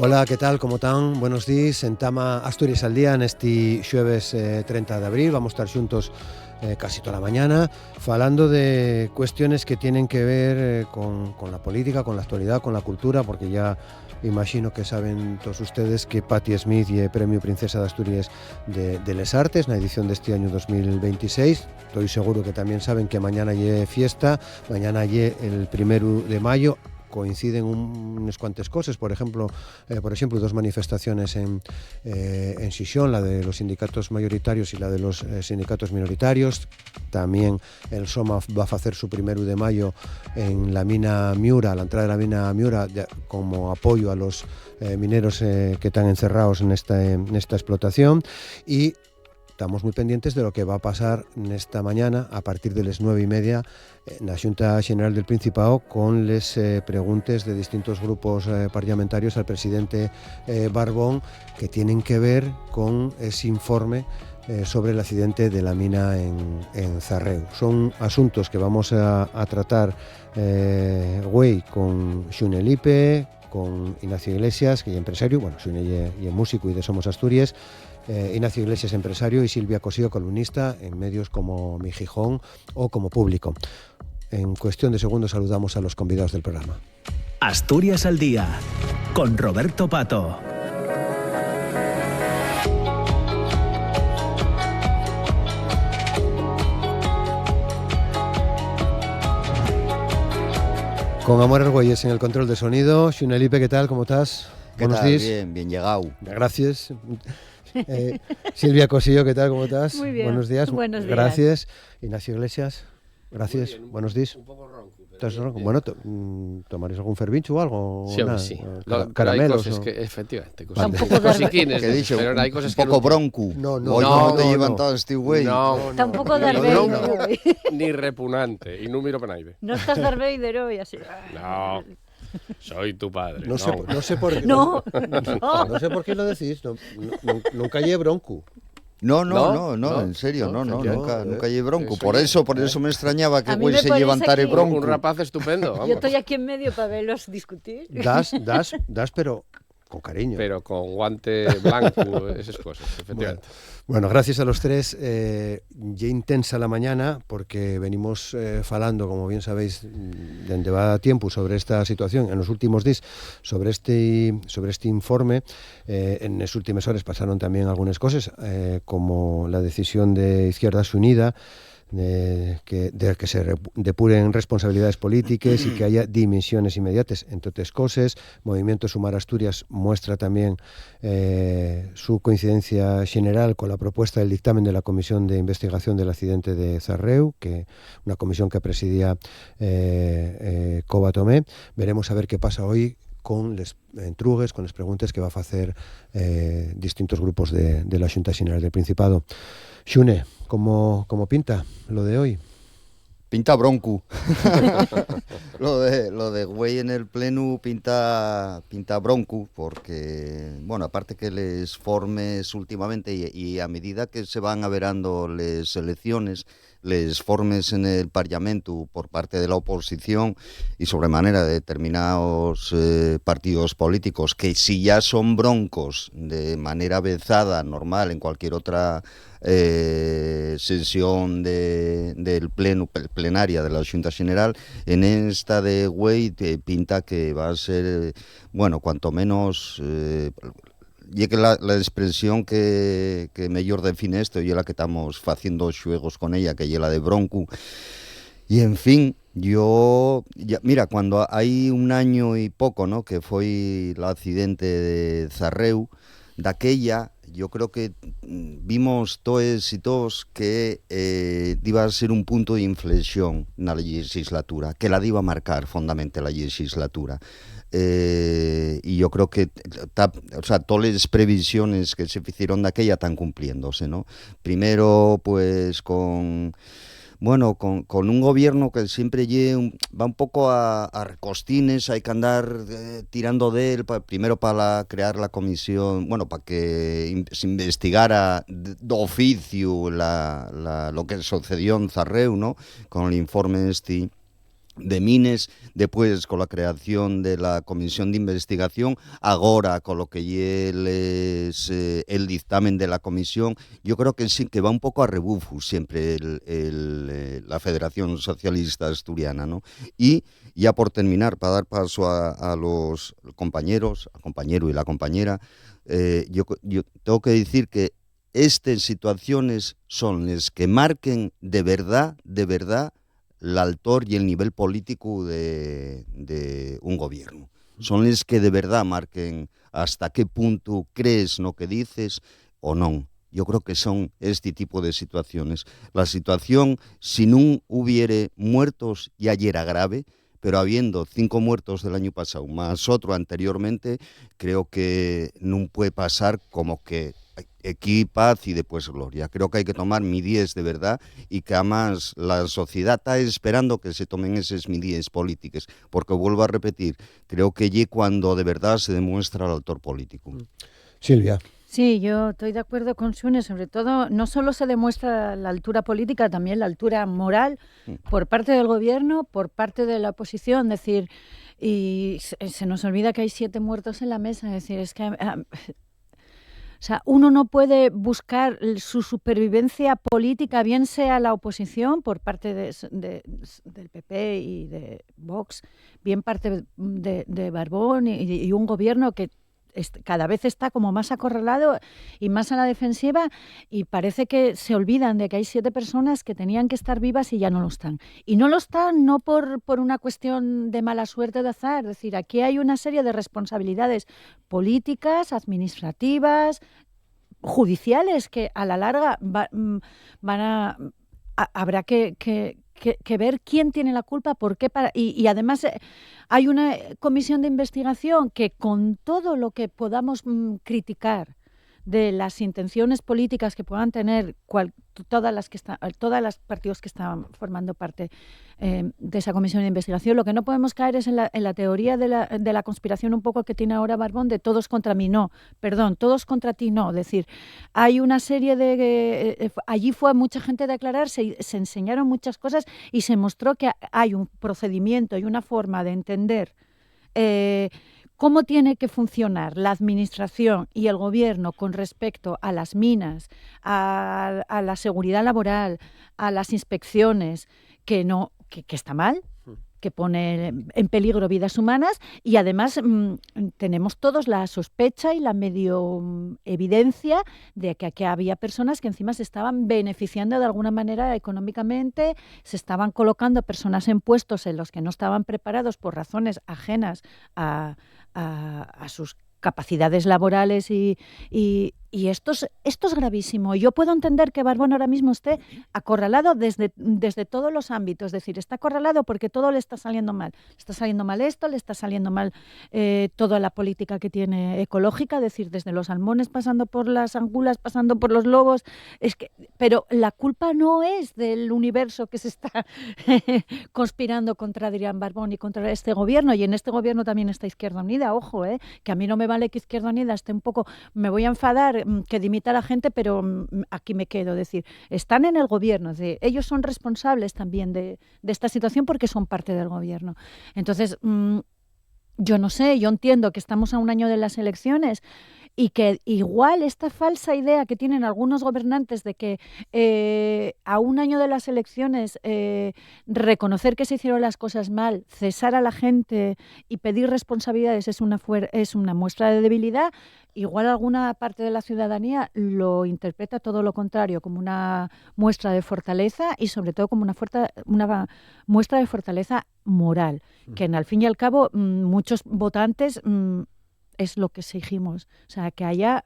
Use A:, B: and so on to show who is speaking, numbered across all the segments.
A: Ola, que tal, como tan? Buenos días, en Tama Asturias al día neste xueves 30 de abril. Vamos a estar xuntos casi toda la mañana falando de cuestiones que tienen que ver con la política, con la actualidad, con la cultura, porque ya imagino que saben todos ustedes que Patti Smith y el Premio Princesa de Asturias de Les Artes, la edición de este año 2026. Estoy seguro que también saben que mañana lle fiesta, mañana lle el 1 de mayo. Coinciden unas cuantas cosas, por ejemplo, dos manifestaciones en Xixón, la de los sindicatos mayoritarios y la de los sindicatos minoritarios. También el SOMA va a hacer su 1 de mayo en la mina Miura, a la entrada de la mina Miura, como apoyo a los mineros que están encerrados en esta explotación. Y estamos muy pendientes de lo que va a pasar esta mañana a partir de las 9:30 en la Xunta Xeneral del Principado con les preguntas de distintos grupos parlamentarios al presidente Barbón, que tienen que ver con ese informe sobre el accidente de la mina en Zarreu. Son asuntos que vamos a tratar con Xune Lipe, con Ignacio Iglesias, que es empresario, Xune y es músico y de Somos Asturias, Ignacio Iglesias, empresario, y Silvia Cosío, columnista en medios como Mi Gijón o como Público. En cuestión de segundos saludamos a los convidados del programa.
B: Asturias al día, con Roberto Pato.
A: Con Amor Argüelles en el control de sonido. Xune Lipe, ¿qué tal? ¿Cómo estás?
C: Buenos días. Bien llegado.
A: Gracias. Silvia Cosillo, ¿qué tal? ¿Cómo estás?
D: Muy bien.
A: Buenos días.
D: Buenos días.
A: Gracias. Ignacio Iglesias, gracias.
E: Bien,
A: buenos días.
E: Un poco ronco.
A: ¿Estás ronco? Bueno, ¿tomaréis algún fervincho o algo?
E: Sí,
A: nada?
E: sí.
A: Caramelos.
E: Hay cosas
A: o...
E: que, efectivamente,
D: Vale.
E: cosiquines,
C: ¿Qué he dicho?
E: pero hay cosas
C: un
E: que
C: poco bronco.
A: No,
C: Hoy
E: no,
C: no te
E: no,
C: llevan
A: no.
C: todo este güey.
E: No,
D: Tampoco
E: ni
D: Darth
E: ronco,
D: Vader hoy.
E: ni repugnante, y número para nadie.
D: No estás Darth Vader hoy, así.
E: No, soy tu padre.
A: No sé por qué.
D: No.
A: No sé por qué lo decís. Nunca lleve bronco.
C: No,
E: No,
C: en serio,
E: no,
C: nunca lleve bronco.
E: Eso
C: Por eso me extrañaba que
D: A mí
C: güey
D: me
C: se
D: parece
C: llevantara
D: que-
C: el bronco.
E: Un rapaz estupendo, vamos.
D: Yo estoy aquí en medio para verlos discutir.
A: Das, pero con cariño.
E: Pero con guante blanco, esas cosas, efectivamente.
A: Bueno, gracias a los tres. Ya intensa la mañana porque venimos falando, como bien sabéis, desde va tiempo sobre esta situación en los últimos días, sobre este informe. En las últimas horas pasaron también algunas cosas, como la decisión de Izquierdas Unida de que se depuren responsabilidades políticas y que haya dimisiones inmediatas. Entre otras cosas, Movimiento Sumar Asturias muestra también su coincidencia general con la propuesta del dictamen de la Comisión de Investigación del accidente de Zarreu, que una comisión que presidía Cova Tomé. Veremos a ver qué pasa hoy con les entrugues, con las preguntas que va a hacer distintos grupos de la Xunta Xeneral del Principado. Xune, ¿cómo pinta lo de hoy?
C: Pinta bronco. lo de güey en el pleno pinta bronco, porque, bueno, aparte que les formes últimamente y a medida que se van averando las elecciones, les formes en el Parlamento por parte de la oposición y sobremanera de determinados partidos políticos que si ya son broncos de manera vezada, normal, en cualquier otra sesión del plenaria de la Xunta Xeneral, en esta de güey pinta que va a ser, bueno, cuanto menos... y que la expresión que mejor define esto y es la que estamos haciendo juegos con ella, que es la de bronco. Y en fin, mira, cuando hay un año y poco, ¿no?, que fue el accidente de Zarreu, de aquella, yo creo que vimos todos y todos que iba a ser un punto de inflexión en la legislatura, que la iba a marcar fondamentalmente la legislatura. Y yo creo que todas las previsiones que se hicieron de aquella están cumpliéndose, ¿no? Primero, pues con un gobierno que siempre va un poco a recostines, hay que andar tirando de él, primero para crear la comisión, para que se investigara de oficio lo que sucedió en Zarreu, ¿no?, con el informe Mines, después con la creación de la comisión de investigación, ahora con lo que es el dictamen de la comisión. Yo creo que sí, que va un poco a rebufo siempre la Federación Socialista Asturiana, ¿no? Y ya por terminar, para dar paso a los compañeros, al compañero y la compañera, yo tengo que decir que estas situaciones son las que marquen de verdad, el altor y el nivel político de un gobierno. Son las que de verdad marquen hasta qué punto crees no que dices o no. Yo creo que son este tipo de situaciones. La situación, si no hubiere muertos, ya era grave, pero habiendo 5 muertos del año pasado, más otro anteriormente, creo que no puede pasar como que aquí paz y después gloria. Creo que hay que tomar medidas de verdad y que además la sociedad está esperando que se tomen esas medidas políticas, porque vuelvo a repetir, creo que allí cuando de verdad se demuestra el autor político.
A: Silvia.
D: Sí, yo estoy de acuerdo con Sune, sobre todo no solo se demuestra la altura política, también la altura moral por parte del gobierno, por parte de la oposición, es decir, y se nos olvida que hay 7 muertos en la mesa, es decir, es que... O sea, uno no puede buscar su supervivencia política, bien sea la oposición por parte del PP y de Vox, bien parte de Barbón y un gobierno que cada vez está como más acorralado y más a la defensiva, y parece que se olvidan de que hay 7 personas que tenían que estar vivas y ya no lo están. Y no lo están no por una cuestión de mala suerte, de azar. Es decir, aquí hay una serie de responsabilidades políticas, administrativas, judiciales, que a la larga habrá que ver quién tiene la culpa, por qué, y además hay una comisión de investigación que, con todo lo que podamos criticar de las intenciones políticas que puedan tener todas las partidos que están formando parte de esa comisión de investigación, lo que no podemos caer es en la teoría de la conspiración un poco que tiene ahora Barbón, de todos contra mí, no, perdón, todos contra ti, no. Es decir, hay una serie de... allí fue mucha gente a declararse, se enseñaron muchas cosas y se mostró que hay un procedimiento y una forma de entender cómo tiene que funcionar la administración y el gobierno con respecto a las minas, a la seguridad laboral, a las inspecciones, que está mal, que pone en peligro vidas humanas, y además tenemos todos la sospecha y la medio evidencia de que aquí había personas que encima se estaban beneficiando de alguna manera económicamente, se estaban colocando personas en puestos en los que no estaban preparados por razones ajenas a sus capacidades laborales, y esto es gravísimo. Yo puedo entender que Barbón ahora mismo esté acorralado desde todos los ámbitos, es decir, está acorralado porque todo le está saliendo mal. Le está saliendo mal esto, le está saliendo mal toda la política que tiene ecológica, es decir, desde los salmones, pasando por las angulas, pasando por los lobos. Pero la culpa no es del universo que se está conspirando contra Adrián Barbón y contra este gobierno, y en este gobierno también está Izquierda Unida, ojo, que a mí no me vale que Izquierda Unida esté un poco, me voy a enfadar, que dimita a la gente, pero aquí me quedo. Es decir, están en el gobierno, ellos son responsables también de esta situación porque son parte del gobierno. Entonces, yo no sé, yo entiendo que estamos a un año de las elecciones y que igual esta falsa idea que tienen algunos gobernantes de que a un año de las elecciones reconocer que se hicieron las cosas mal, cesar a la gente y pedir responsabilidades es una muestra de debilidad. Igual alguna parte de la ciudadanía lo interpreta todo lo contrario, como una muestra de fortaleza y sobre todo como una muestra de fortaleza moral, que al fin y al cabo muchos votantes es lo que exigimos, o sea, que haya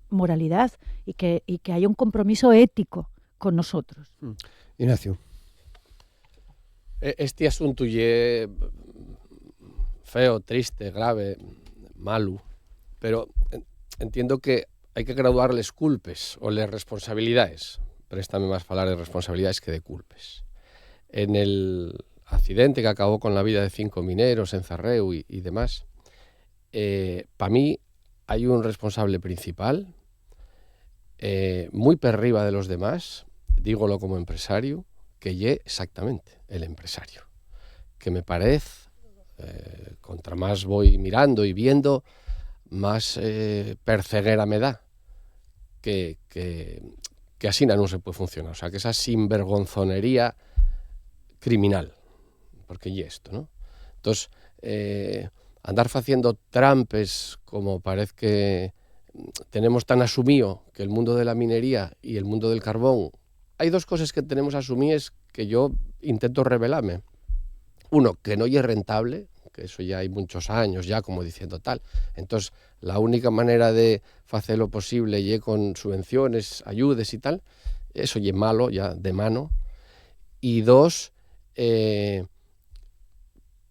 D: moralidad y que haya un compromiso ético con nosotros.
A: Ignacio.
E: Este asunto es feo, triste, grave, malo, pero entiendo que hay que graduar les culpes o les responsabilidades. Préstame más hablar de responsabilidades que de culpes. En el accidente que acabó con la vida de 5 mineros en Zarreu y demás, para mí hay un responsable principal, muy per arriba de los demás, dígolo como empresario, que es exactamente el empresario, que me parece, contra más voy mirando y viendo, más perceguera me da que así no se puede funcionar. O sea, que esa sinvergonzonería criminal, porque y esto, ¿no? Entonces, andar haciendo trampes como parece que tenemos tan asumido que el mundo de la minería y el mundo del carbón, hay dos cosas que tenemos asumidas que yo intento revelarme. Uno, que no es rentable, que eso ya hay muchos años ya como diciendo tal. Entonces, la única manera de hacer lo posible y con subvenciones, ayudes y tal, eso ya es malo, ya de mano. Y dos, que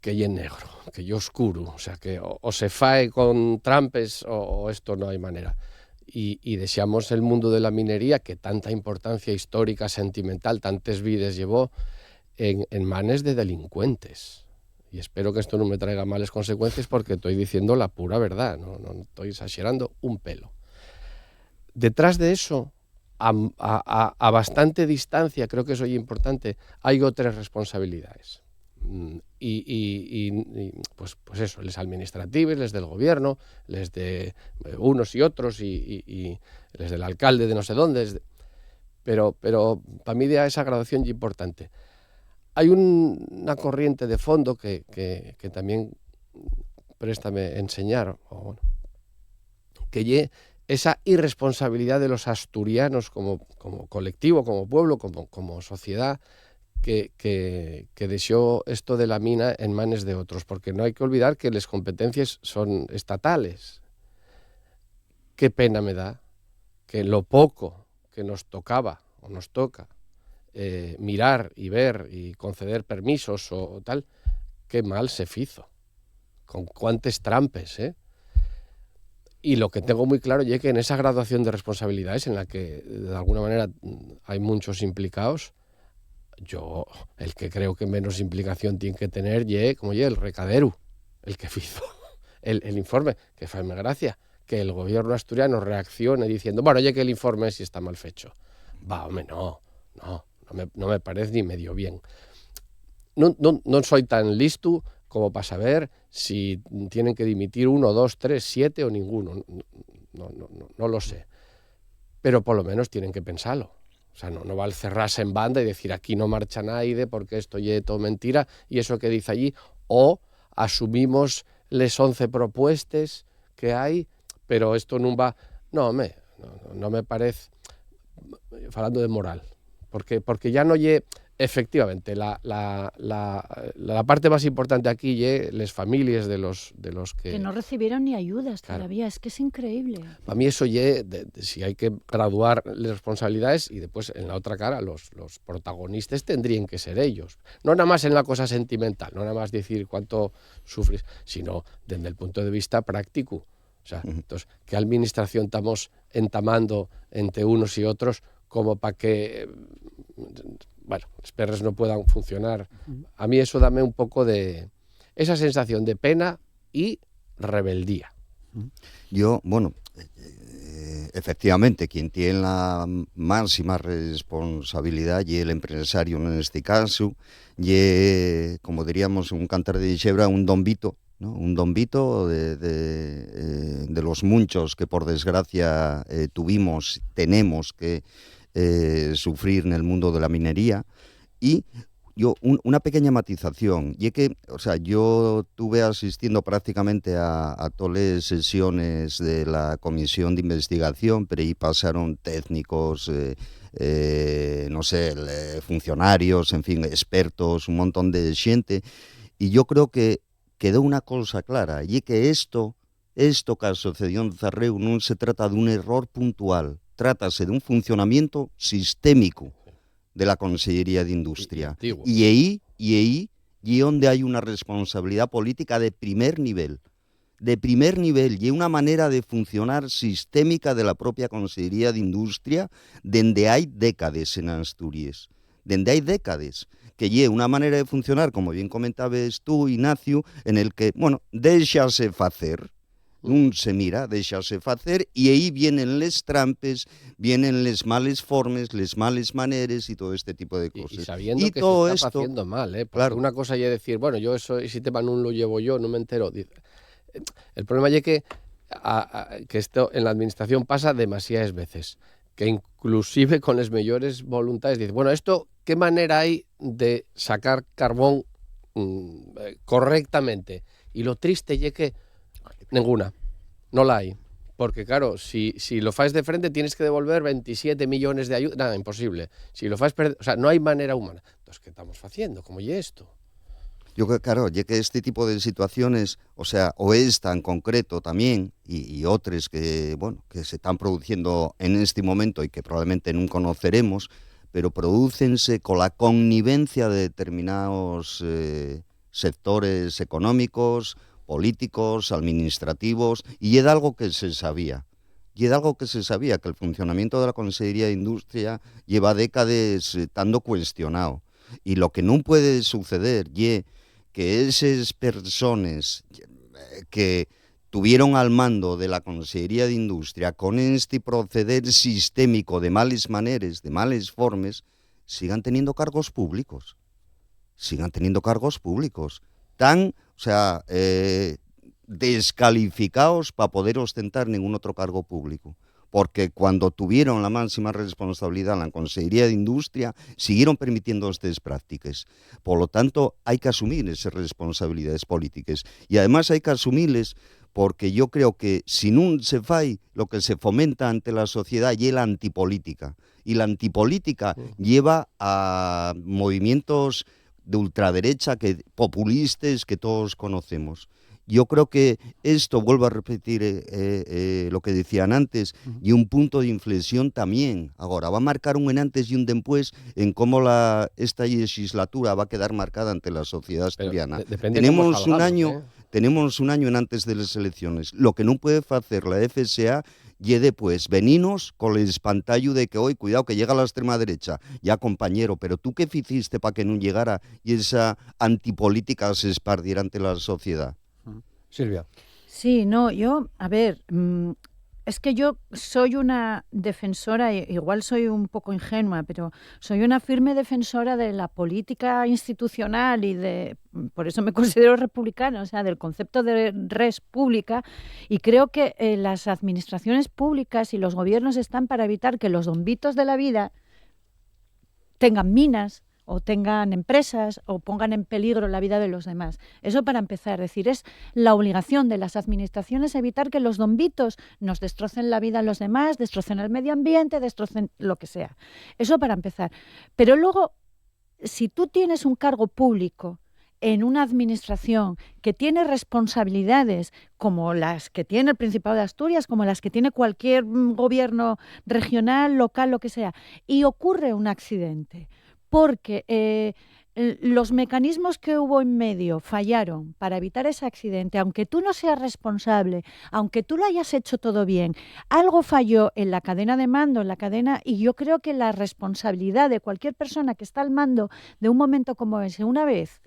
E: ya es negro, que ya oscuro, o sea, que o se fae con trampes o esto no hay manera. Y deseamos el mundo de la minería, que tanta importancia histórica, sentimental, tantas vidas llevó, en manos de delincuentes. Y espero que esto no me traiga males consecuencias porque estoy diciendo la pura verdad, no estoy exagerando un pelo. Detrás de eso, a bastante distancia, creo que eso es importante, hay otras responsabilidades. Pues eso, les administrativos, les del gobierno, les de unos y otros y les del alcalde de no sé dónde. Pero para mí de esa graduación es importante. Hay una corriente de fondo que también préstame enseñar, que esa irresponsabilidad de los asturianos como colectivo, como pueblo, como sociedad, que deseó esto de la mina en manos de otros, porque no hay que olvidar que las competencias son estatales. Qué pena me da que lo poco que nos tocaba o nos toca mirar y ver y conceder permisos o tal, qué mal se hizo, con cuántas trampes, Y lo que tengo muy claro es que en esa graduación de responsabilidades en la que de alguna manera hay muchos implicados, yo el que creo que menos implicación tiene que tener como el recadero, el que hizo el informe, que fue mi gracia, que el gobierno asturiano reaccione diciendo, bueno, ya que el informe sí está mal fecho. Va, hombre, no me parece ni medio bien. No soy tan listo como para saber si tienen que dimitir 1, 2, 3, 7 o ninguno. No lo sé. Pero por lo menos tienen que pensarlo. O sea, no vale cerrarse en banda y decir aquí no marcha nadie porque esto es todo mentira y eso que dice allí. O asumimos les 11 propuestas que hay, pero esto no va... No me parece... Hablando de moral. Porque ya no lle efectivamente la parte más importante aquí lle les familias de los que
D: no recibieron ni ayudas
E: claro.
D: Todavía, es que es increíble.
E: Para mí eso lle si hay que graduar las responsabilidades y después en la otra cara los protagonistas tendrían que ser ellos, no nada más en la cosa sentimental, no nada más decir cuánto sufres, sino desde el punto de vista práctico. O sea, entonces, ¿qué administración estamos entamando entre unos y otros como para que, bueno, los perros no puedan funcionar? A mí eso dame un poco de esa sensación de pena y rebeldía.
C: Yo, bueno, efectivamente, quien tiene la máxima responsabilidad y el empresario en este caso, y como diríamos un cantar de Xebra, un don Vito, ¿no? Un don Vito de los muchos que por desgracia tenemos que sufrir en el mundo de la minería. Y yo, una pequeña matización, y es que, o sea, yo estuve asistiendo prácticamente a todas las sesiones de la comisión de investigación, pero ahí pasaron técnicos, no sé, funcionarios, en fin, expertos, un montón de gente, y yo creo que quedó una cosa clara, y es que esto que sucedió en Zarreu no se trata de un error puntual, trátase de un funcionamiento sistémico de la Consellería de Industria. Y ahí donde hay una responsabilidad política de primer nivel, y una manera de funcionar sistémica de la propia Consellería de Industria, donde hay décadas en Asturias, que lleve una manera de funcionar, como bien comentabas tú, Ignacio, en el que, bueno, déxase facer, non se mira, déxase facer, e aí vienen les trampes, vienen les males formes, les males maneres y todo este tipo de cosas.
E: Y sabiendo que
C: todo
E: se está
C: esto,
E: haciendo mal, porque
C: claro.
E: una cosa ya es decir, bueno, yo ese tema no lo llevo yo, no me entero. El problema es que esto en la administración pasa demasiadas veces, que inclusive con las mayores voluntades dice, bueno, esto, ¿qué manera hay de sacar carbón correctamente? Y lo triste es que ninguna, no la hay. Porque claro, si lo fas de frente tienes que devolver 27 millones de ayuda, nada, imposible. Si lo fas o sea, no hay manera humana. Entonces, ¿qué estamos haciendo? ¿Cómo es esto?
C: Yo creo, claro, ya que este tipo de situaciones, o sea, o esta en concreto también, y otras que, bueno, que se están produciendo en este momento y que probablemente no conoceremos, pero prodúcense con la connivencia de determinados sectores económicos, políticos, administrativos, y es algo que se sabía. Y es algo que se sabía, que el funcionamiento de la Consellería de Industria lleva décadas estando cuestionado. Y lo que no puede suceder es que esas personas que tuvieron al mando de la Consellería de Industria con este proceder sistémico de males maneres, de males formes, sigan teniendo cargos públicos. Tan, o sea, descalificados para poder ostentar ningún otro cargo público. Porque cuando tuvieron la máxima responsabilidad en la Consellería de Industria, siguieron permitiendo estas prácticas. Por lo tanto, hay que asumir esas responsabilidades políticas. Y además hay que asumirles porque yo creo que si no se fai, lo que se fomenta ante la sociedad es la antipolítica. Y la antipolítica lleva a movimientos de ultraderecha, populistas que todos conocemos. Yo creo que esto, vuelvo a repetir lo que decían antes, y un punto de inflexión también. Ahora, va a marcar un antes y un después en cómo esta legislatura va a quedar marcada ante la sociedad asturiana. Tenemos un año en antes de las elecciones. Lo que no puede hacer la FSA y después veninos con el espantallo de que hoy, cuidado, que llega la extrema derecha. Ya, compañero, pero ¿tú qué hiciste para que no llegara y esa antipolítica se esparciera ante la sociedad?
A: Silvia.
D: Sí, no, yo, a ver, es que yo soy una defensora, igual soy un poco ingenua, pero soy una firme defensora de la política institucional por eso me considero republicana, o sea, del concepto de res pública, y creo que las administraciones públicas y los gobiernos están para evitar que los dombitos de la vida tengan minas, o tengan empresas o pongan en peligro la vida de los demás. Eso para empezar, es decir, es la obligación de las administraciones evitar que los dombitos nos destrocen la vida a los demás, destrocen el medio ambiente, destrocen lo que sea. Eso para empezar. Pero luego, si tú tienes un cargo público en una administración que tiene responsabilidades como las que tiene el Principado de Asturias, como las que tiene cualquier gobierno regional, local, lo que sea, y ocurre un accidente, porque los mecanismos que hubo en medio fallaron para evitar ese accidente, aunque tú no seas responsable, aunque tú lo hayas hecho todo bien, algo falló en la cadena de mando, y yo creo que la responsabilidad de cualquier persona que está al mando de un momento como ese, una vez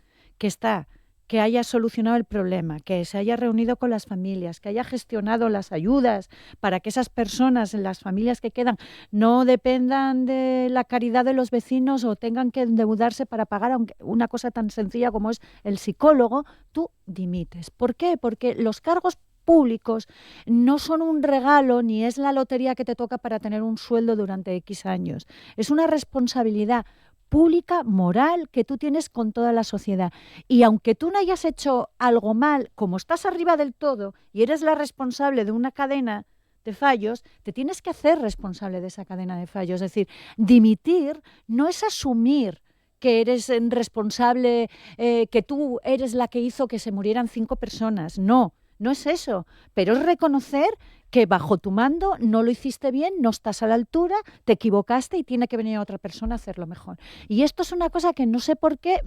D: que haya solucionado el problema, que se haya reunido con las familias, que haya gestionado las ayudas para que esas personas, las familias que quedan, no dependan de la caridad de los vecinos o tengan que endeudarse para pagar una cosa tan sencilla como es el psicólogo, tú dimites. ¿Por qué? Porque los cargos públicos no son un regalo ni es la lotería que te toca para tener un sueldo durante X años. Es una responsabilidad pública, moral, que tú tienes con toda la sociedad. Y aunque tú no hayas hecho algo mal, como estás arriba del todo y eres la responsable de una cadena de fallos, te tienes que hacer responsable de esa cadena de fallos. Es decir, dimitir no es asumir que eres responsable, que tú eres la que hizo que se murieran 5 personas. No es eso, pero es reconocer que bajo tu mando no lo hiciste bien, no estás a la altura, te equivocaste y tiene que venir otra persona a hacerlo mejor. Y esto es una cosa que no sé por qué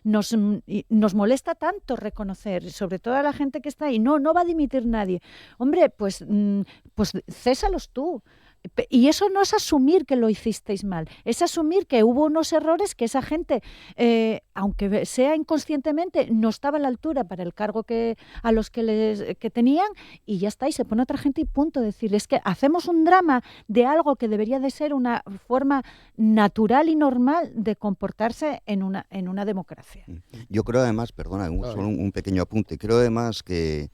D: nos molesta tanto reconocer, sobre todo a la gente que está ahí. No va a dimitir nadie. Hombre, pues césalos tú. Y eso no es asumir que lo hicisteis mal, es asumir que hubo unos errores que esa gente, aunque sea inconscientemente, no estaba a la altura para el cargo a los que tenían, y ya está, y se pone otra gente y punto. Decir, es que hacemos un drama de algo que debería de ser una forma natural y normal de comportarse en una democracia.
C: Yo creo además, perdona, solo un pequeño apunte, creo además que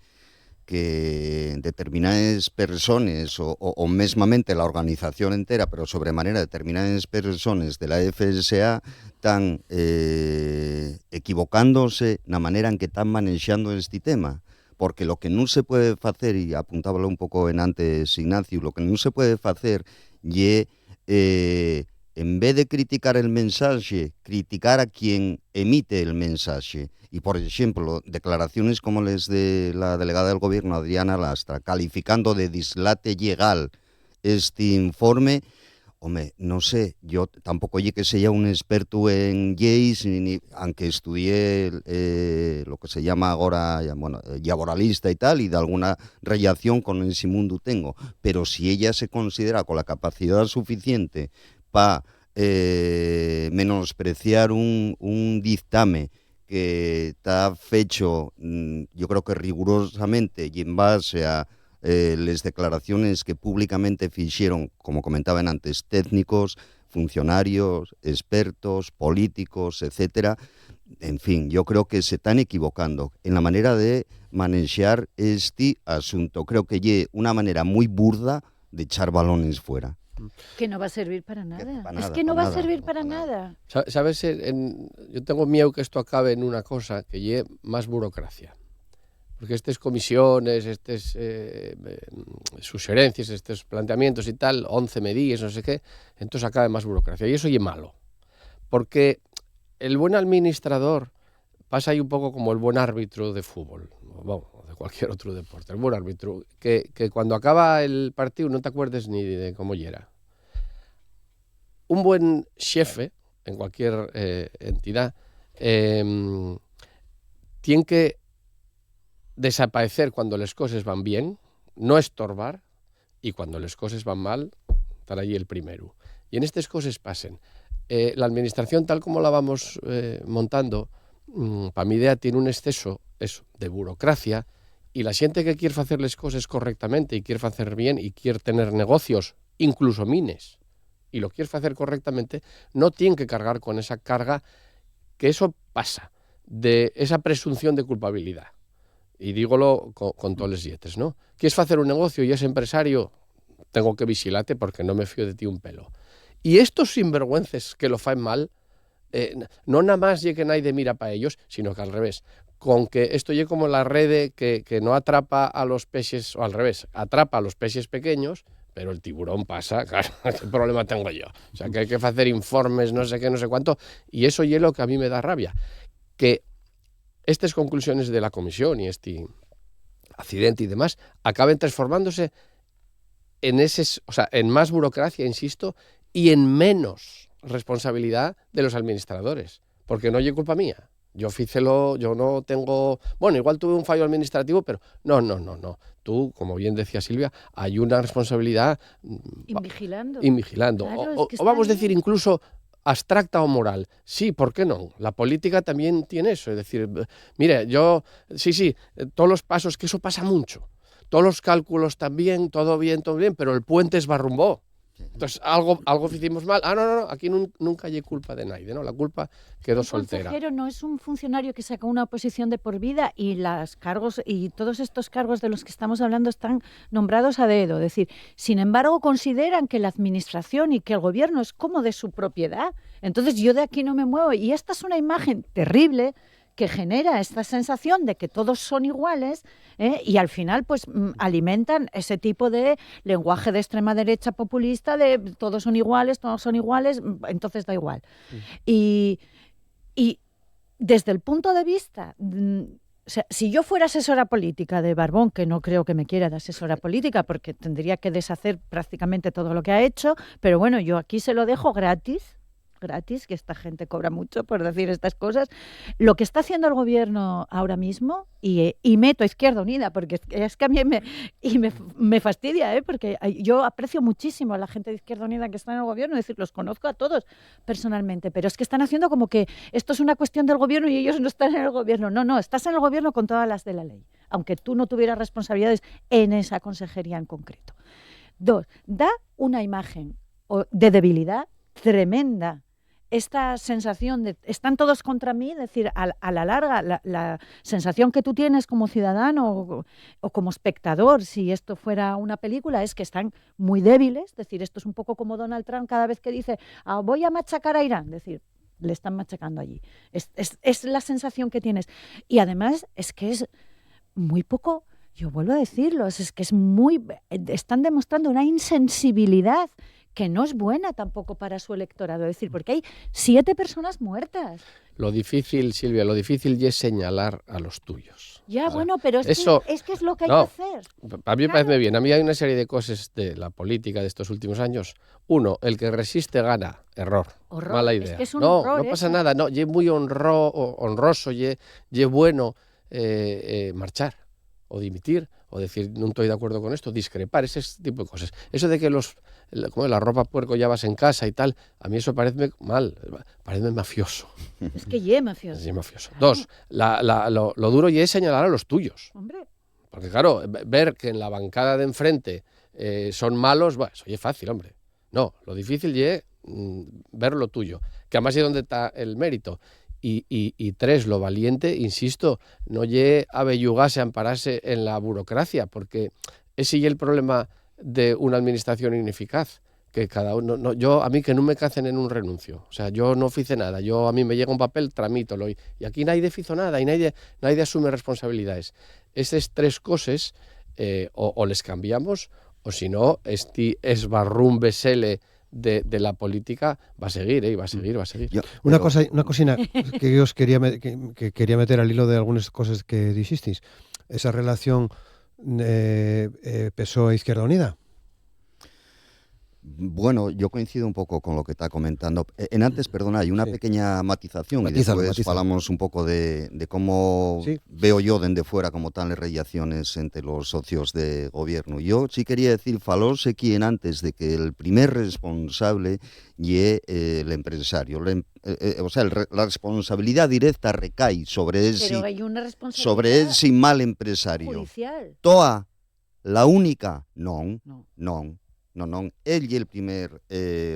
C: determinadas personas o mesmamente la organización entera, pero sobremanera determinadas personas de la FSA están equivocándose na manera en que están manexando este tema, porque lo que non se puede facer, e apuntábalo un pouco en antes Ignacio, lo que non se puede facer é en vez de criticar el mensaje, criticar a quien emite el mensaje. Y, por ejemplo, declaraciones como las de la delegada del Gobierno, Adriana Lastra, calificando de dislate legal este informe, hombre, no sé, yo tampoco oye que sea un experto en leyes, aunque estudié lo que se llama ahora, bueno, laboralista y tal, y de alguna relación con ese mundo tengo. Pero si ella se considera con la capacidad suficiente para menospreciar un dictamen que está fecho, yo creo que rigurosamente y en base a las declaraciones que públicamente fixeron, como comentaban antes, técnicos, funcionarios, expertos, políticos, etcétera. En fin, yo creo que se están equivocando en la manera de manejar este asunto. Creo que es una manera muy burda de echar balones fuera.
D: Que no va a servir para nada.
C: Es que no va a
D: servir para nada.
E: ¿Sabes? Yo tengo miedo que esto acabe en una cosa que lleve más burocracia. Porque estas comisiones, estas sugerencias, estos planteamientos y tal, 11 medidas, no sé qué, entonces acabe más burocracia. Y eso es malo. Porque el buen administrador pasa ahí un poco como el buen árbitro de fútbol, bueno, de cualquier otro deporte. El buen árbitro, que cuando acaba el partido no te acuerdes ni de cómo era. Un buen jefe, en cualquier entidad, tiene que desaparecer cuando las cosas van bien, no estorbar, y cuando las cosas van mal, estar allí el primero. Y en estas cosas pasen. La administración, tal como la vamos montando, para mi idea, tiene un exceso de burocracia, y la gente que quiere hacer las cosas correctamente y quiere hacer bien y quiere tener negocios, incluso mines, y lo quiere hacer correctamente, no tiene que cargar con esa carga, que eso pasa, de esa presunción de culpabilidad. Y dígolo con todos los dietes, ¿no? ¿Quieres hacer un negocio y es empresario? Tengo que vigilarte porque no me fío de ti un pelo. Y estos sinvergüences que lo faen mal, no nada más llegue nadie mira para ellos, sino que al revés. Con que esto llegue como la red que no atrapa a los peces, o al revés, atrapa a los peces pequeños, pero el tiburón pasa, claro, ¿qué problema tengo yo? O sea, que hay que hacer informes, no sé qué, no sé cuánto, y eso es lo que a mí me da rabia. Que estas conclusiones de la comisión y este accidente y demás acaben transformándose en más burocracia, insisto, y en menos responsabilidad de los administradores, porque no es culpa mía. Yo no tengo... Bueno, igual tuve un fallo administrativo, pero no. Tú, como bien decía Silvia, hay una responsabilidad...
D: Invigilando.
E: Claro, o vamos a decir incluso abstracta o moral. Sí, ¿por qué no? La política también tiene eso. Es decir, mire, todos los pasos, que eso pasa mucho. Todos los cálculos también, todo bien, pero el puente es barrumbó. Entonces, algo hicimos mal. No, aquí nunca hay culpa de nadie, ¿no? La culpa quedó soltera.
D: El consejero no es un funcionario que saca una oposición de por vida, y todos estos cargos de los que estamos hablando están nombrados a dedo. Es decir, sin embargo, consideran que la administración y que el gobierno es como de su propiedad. Entonces, yo de aquí no me muevo. Y esta es una imagen terrible que genera esta sensación de que todos son iguales, y al final pues alimentan ese tipo de lenguaje de extrema derecha populista de todos son iguales, entonces da igual. Y desde el punto de vista... O sea, si yo fuera asesora política de Barbón, que no creo que me quiera de asesora política porque tendría que deshacer prácticamente todo lo que ha hecho, pero bueno, yo aquí se lo dejo gratis gratis, que esta gente cobra mucho por decir estas cosas. Lo que está haciendo el gobierno ahora mismo, y meto a Izquierda Unida, porque es que a mí me fastidia, porque yo aprecio muchísimo a la gente de Izquierda Unida que está en el gobierno, es decir, los conozco a todos personalmente, pero es que están haciendo como que esto es una cuestión del gobierno y ellos no están en el gobierno. No, estás en el gobierno con todas las de la ley, aunque tú no tuvieras responsabilidades en esa consejería en concreto. 2, da una imagen de debilidad tremenda. Esta sensación de están todos contra mí, es decir, a la larga, la sensación que tú tienes como ciudadano o como espectador, si esto fuera una película, es que están muy débiles, es decir, esto es un poco como Donald Trump cada vez que dice voy a machacar a Irán, es decir, le están machacando allí. Es la sensación que tienes. Y además es que es muy poco, yo vuelvo a decirlo, es que están demostrando una insensibilidad que no es buena tampoco para su electorado. Es decir, porque hay 7 personas muertas.
E: Lo difícil, Silvia, es señalar a los tuyos.
D: Ya, bueno, pero es que es lo que hay que hacer.
E: A mí me parece bien. A mí hay una serie de cosas de la política de estos últimos años. 1, el que resiste gana. Error. Mala idea.
D: Es que es un horror,
E: no pasa nada. No, y es muy honroso, y es bueno marchar o dimitir o decir no estoy de acuerdo con esto, discrepar, ese tipo de cosas. Eso de que como la ropa puerco ya vas en casa y tal, a mí eso parece mal, parece mafioso.
D: Es que ye mafioso.
E: Es mafioso. 2, lo duro ya es señalar a los tuyos.
D: Hombre.
E: Porque claro, ver que en la bancada de enfrente son malos, eso ya es fácil, hombre. No, lo difícil es ver lo tuyo, que además es donde está el mérito. Y 3, lo valiente, insisto, no lle abellugarse, ampararse en la burocracia, porque ese es el problema de una administración ineficaz, que cada uno, a mí que no me cacen en un renuncio, o sea, yo no hice nada, a mí me llega un papel, tramítolo, y aquí nadie hizo nada, y nadie asume responsabilidades. Esas 3 cosas, o les cambiamos, o si no, este esbarrumbesele de la política va a seguir, va a seguir.
A: Una cosina que yo os quería meter al hilo de algunas cosas que dijisteis. Esa relación PSOE-Izquierda Unida.
C: Bueno, yo coincido un poco con lo que está comentando. En antes, perdona, hay una pequeña matización y después hablamos un poco de cómo veo yo desde fuera como tal las relaciones entre los socios de gobierno. Yo sí quería decir, falóse quien antes de que el primer responsable y el empresario. La responsabilidad directa recae sobre ese mal empresario.
D: Judicial.
C: Toa, la única, non. Él y el primer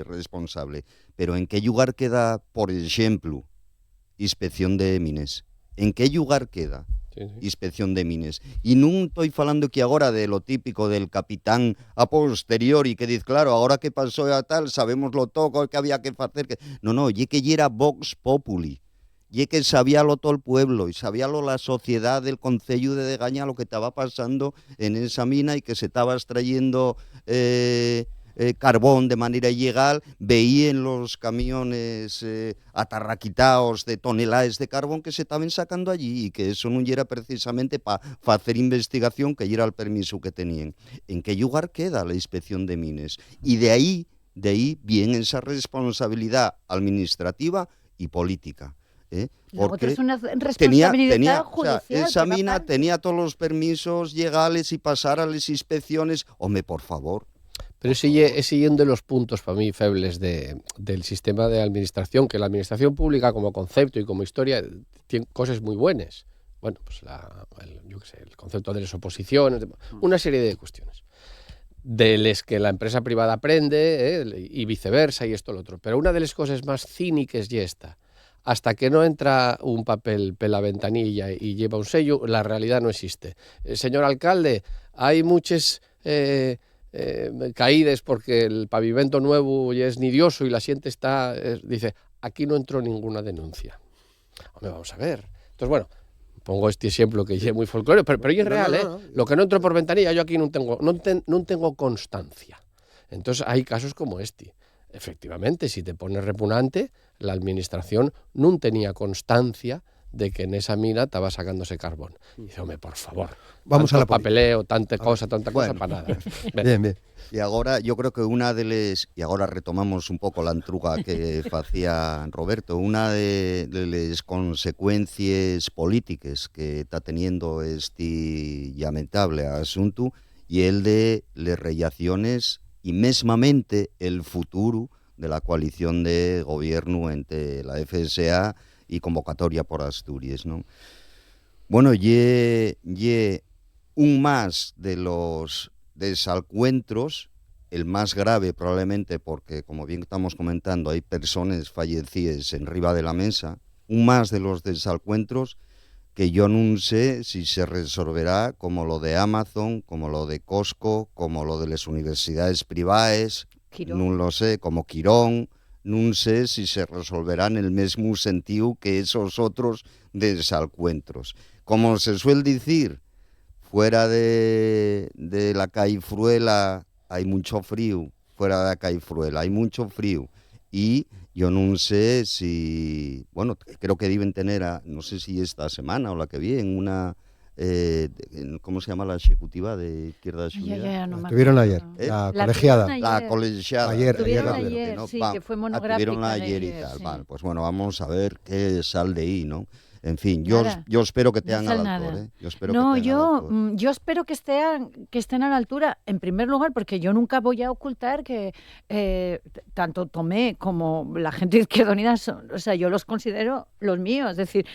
C: responsable. Pero ¿en qué lugar queda, por ejemplo, inspección de mines? ¿En qué lugar queda inspección de mines? Y no estoy hablando aquí ahora de lo típico del capitán a posteriori que dice, claro, ahora que pasó a tal, sabemos lo todo que había que hacer. No, y que era Vox Populi. Y que sabíalo todo el pueblo y sabíalo la sociedad del concello de Degaña lo que estaba pasando en esa mina y que se estaba extrayendo carbón de manera ilegal. Veían los camiones atarraquitados de toneladas de carbón que se estaban sacando allí y que eso no era precisamente para hacer investigación, que era el permiso que tenían. ¿En qué lugar queda la inspección de mines? Y de ahí viene esa responsabilidad administrativa y política. Porque
D: es una responsabilidad judicial.
C: O sea, esa mina tenía todos los permisos legales y pasar a las inspecciones. Hombre, por favor.
E: Pero ese es uno de los puntos para mí febles del sistema de administración, que la administración pública como concepto y como historia tiene cosas muy buenas. Bueno, pues el concepto de las oposiciones, una serie de cuestiones. De las que la empresa privada aprende y viceversa y esto lo otro. Pero una de las cosas más cínicas y esta. Hasta que no entra un papel por la ventanilla y lleva un sello, la realidad no existe. Señor alcalde, hay muchas caídas porque el pavimento nuevo ya es nidioso y la gente está... dice, aquí no entró ninguna denuncia. Hombre, vamos a ver. Entonces, bueno, pongo este ejemplo que es muy folclórico, pero es real, no. Lo que no entró por ventanilla, yo aquí no tengo constancia. Entonces, hay casos como este. Efectivamente, si te pones repugnante, la administración no tenía constancia de que en esa mina estaba sacándose carbón. Y dice, hombre, por favor,
A: Vamos a la
E: papeleo, tanta cosa
C: Bueno.
E: para nada.
A: Bien.
C: Y agora, yo creo que y agora retomamos un pouco la entruga que facía Roberto, una de les consecuencias políticas que está teniendo este lamentable asunto y el de les relaciones y mesmamente el futuro de la coalición de gobierno entre la FSA y Convocatoria por Asturias, ¿no? Bueno, ye un más de los desalcuentros, el más grave probablemente porque, como bien estamos comentando, hay personas fallecidas en riba de la mesa, un más de los desalcuentros que yo no sé si se resolverá como lo de Amazon, como lo de Costco, como lo de las universidades privadas, no lo sé, como Quirón, no sé si se resolverá en el mismo sentido que esos otros desalcuentros. Como se suele decir, fuera de la Caifruela hay mucho frío, fuera de la Caifruela hay mucho frío. Y yo no sé si, bueno, creo que deben tener, no sé si esta semana o la que viene, una, ¿cómo se llama la ejecutiva de Izquierda Unida?
D: No me
A: Tuvieron
D: acuerdo.
A: ayer, la
D: La
A: colegiada.
D: tuvieron
C: La colegiada.
A: Ayer,
D: Tuvieron
A: ayer,
D: ayer,
C: ¿no?
D: sí, que fue monográfica.
C: Tuvieron ayer y
D: ayer,
C: tal.
D: sí.
C: Vale, pues bueno, vamos a ver qué sale de ahí, ¿no? En fin,
D: Nada,
C: yo espero que te
D: no
C: hagan
D: sale
C: al
D: nada.
C: altor, ¿eh? Yo espero
D: No,
C: que te hagan al altor.
D: yo espero que estén a la altura, en primer lugar, porque yo nunca voy a ocultar que tanto Tomé como la gente de Izquierda Unida, o sea, yo los considero los míos. Es decir,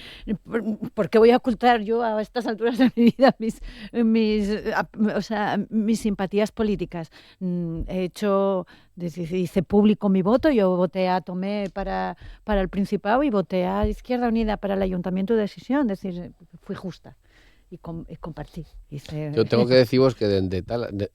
D: ¿por qué voy a ocultar yo a estas alturas de mi vida mis simpatías políticas? Hice público mi voto, yo voté a Tomé para el Principado y voté a Izquierda Unida para el Ayuntamiento de Sisión, es decir, fui justa y compartí.
E: Yo tengo que deciros que de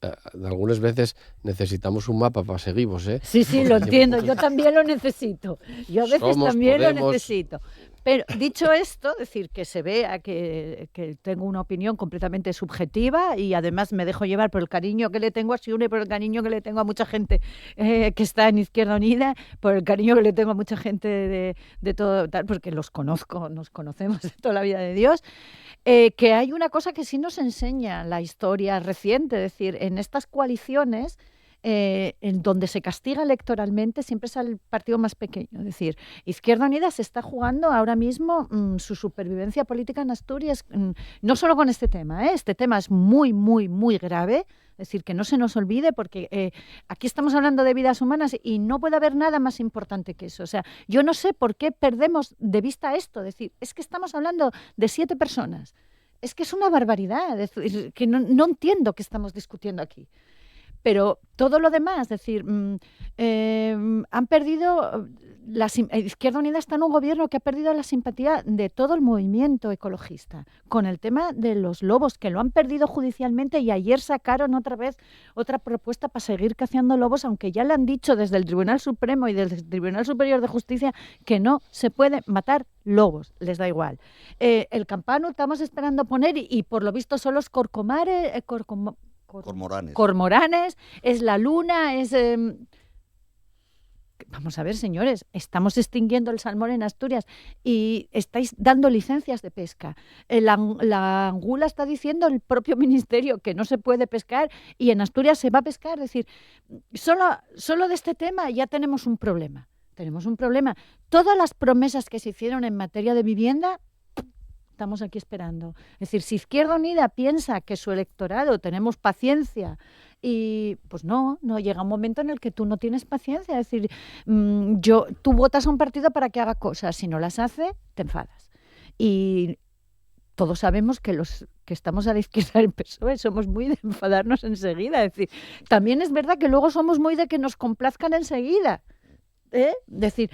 E: algunas veces necesitamos un mapa para seguirvos, ¿eh?
D: Sí, lo entiendo, yo también lo necesito, yo a veces
E: Somos,
D: también
E: Podemos.
D: lo necesito. Pero dicho esto, decir que se vea que tengo una opinión completamente subjetiva y además me dejo llevar por el cariño que le tengo a Siune, por el cariño que le tengo a mucha gente que está en Izquierda Unida, por el cariño que le tengo a mucha gente de todo tal, porque los conozco, nos conocemos de toda la vida de Dios, que hay una cosa que sí nos enseña la historia reciente, es decir, en estas coaliciones en donde se castiga electoralmente siempre es al partido más pequeño. Es decir, Izquierda Unida se está jugando ahora mismo su supervivencia política en Asturias, no solo con este tema, este tema es muy, muy, muy grave. Es decir, que no se nos olvide porque aquí estamos hablando de vidas humanas y no puede haber nada más importante que eso. O sea, yo no sé por qué perdemos de vista esto. Es decir, es que estamos hablando de 7 personas. Es que es una barbaridad. Es decir, que no entiendo qué estamos discutiendo aquí. Pero todo lo demás, es decir, han perdido, Izquierda Unida está en un gobierno que ha perdido la simpatía de todo el movimiento ecologista, con el tema de los lobos, que lo han perdido judicialmente y ayer sacaron otra vez otra propuesta para seguir cazando lobos, aunque ya le han dicho desde el Tribunal Supremo y desde el Tribunal Superior de Justicia que no se puede matar lobos, les da igual. El campano estamos esperando poner y por lo visto son los cormoranes, es la luna, es... Vamos a ver, señores, estamos extinguiendo el salmón en Asturias y estáis dando licencias de pesca. La angula está diciendo el propio ministerio que no se puede pescar y en Asturias se va a pescar. Es decir, solo de este tema ya tenemos un problema. Todas las promesas que se hicieron en materia de vivienda... Estamos aquí esperando. Es decir, si Izquierda Unida piensa que su electorado tenemos paciencia y pues no llega un momento en el que tú no tienes paciencia. Es decir, tú votas a un partido para que haga cosas, si no las hace, te enfadas. Y todos sabemos que los que estamos a la izquierda del PSOE somos muy de enfadarnos enseguida. Es decir, también es verdad que luego somos muy de que nos complazcan enseguida. Es decir,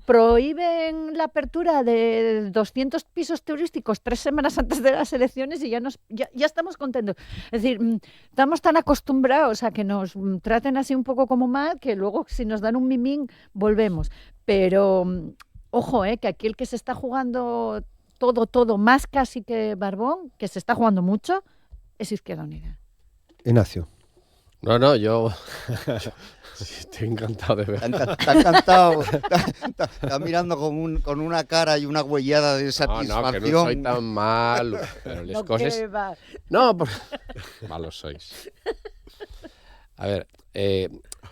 D: prohíben la apertura de 200 pisos turísticos 3 semanas antes de las elecciones y ya estamos contentos. Es decir, estamos tan acostumbrados a que nos traten así un poco como mal que luego si nos dan un mimín volvemos. Pero ojo, que aquí el que se está jugando todo, más casi que Barbón, que se está jugando mucho, es Izquierda Unida.
A: Ignacio.
E: No, yo sí, estoy encantado de ver.
C: Está encantado, está mirando con una cara y una huellada de satisfacción.
E: No, que no soy tan malo, pero las cosas... No, malos sois. A ver,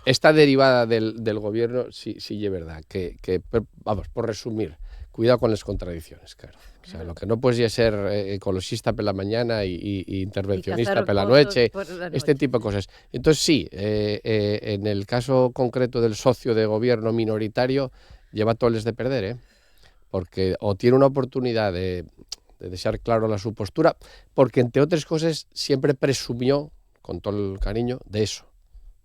E: esta derivada del gobierno sí es verdad, que vamos, por resumir, cuidado con las contradicciones, claro. O sea, lo que no puedes ser ecologista por la mañana y intervencionista por la noche, este tipo de cosas. Entonces sí, en el caso concreto del socio de gobierno minoritario, lleva toles de perder, porque o tiene una oportunidad de dejar claro su postura, porque entre otras cosas siempre presumió, con todo el cariño, de eso,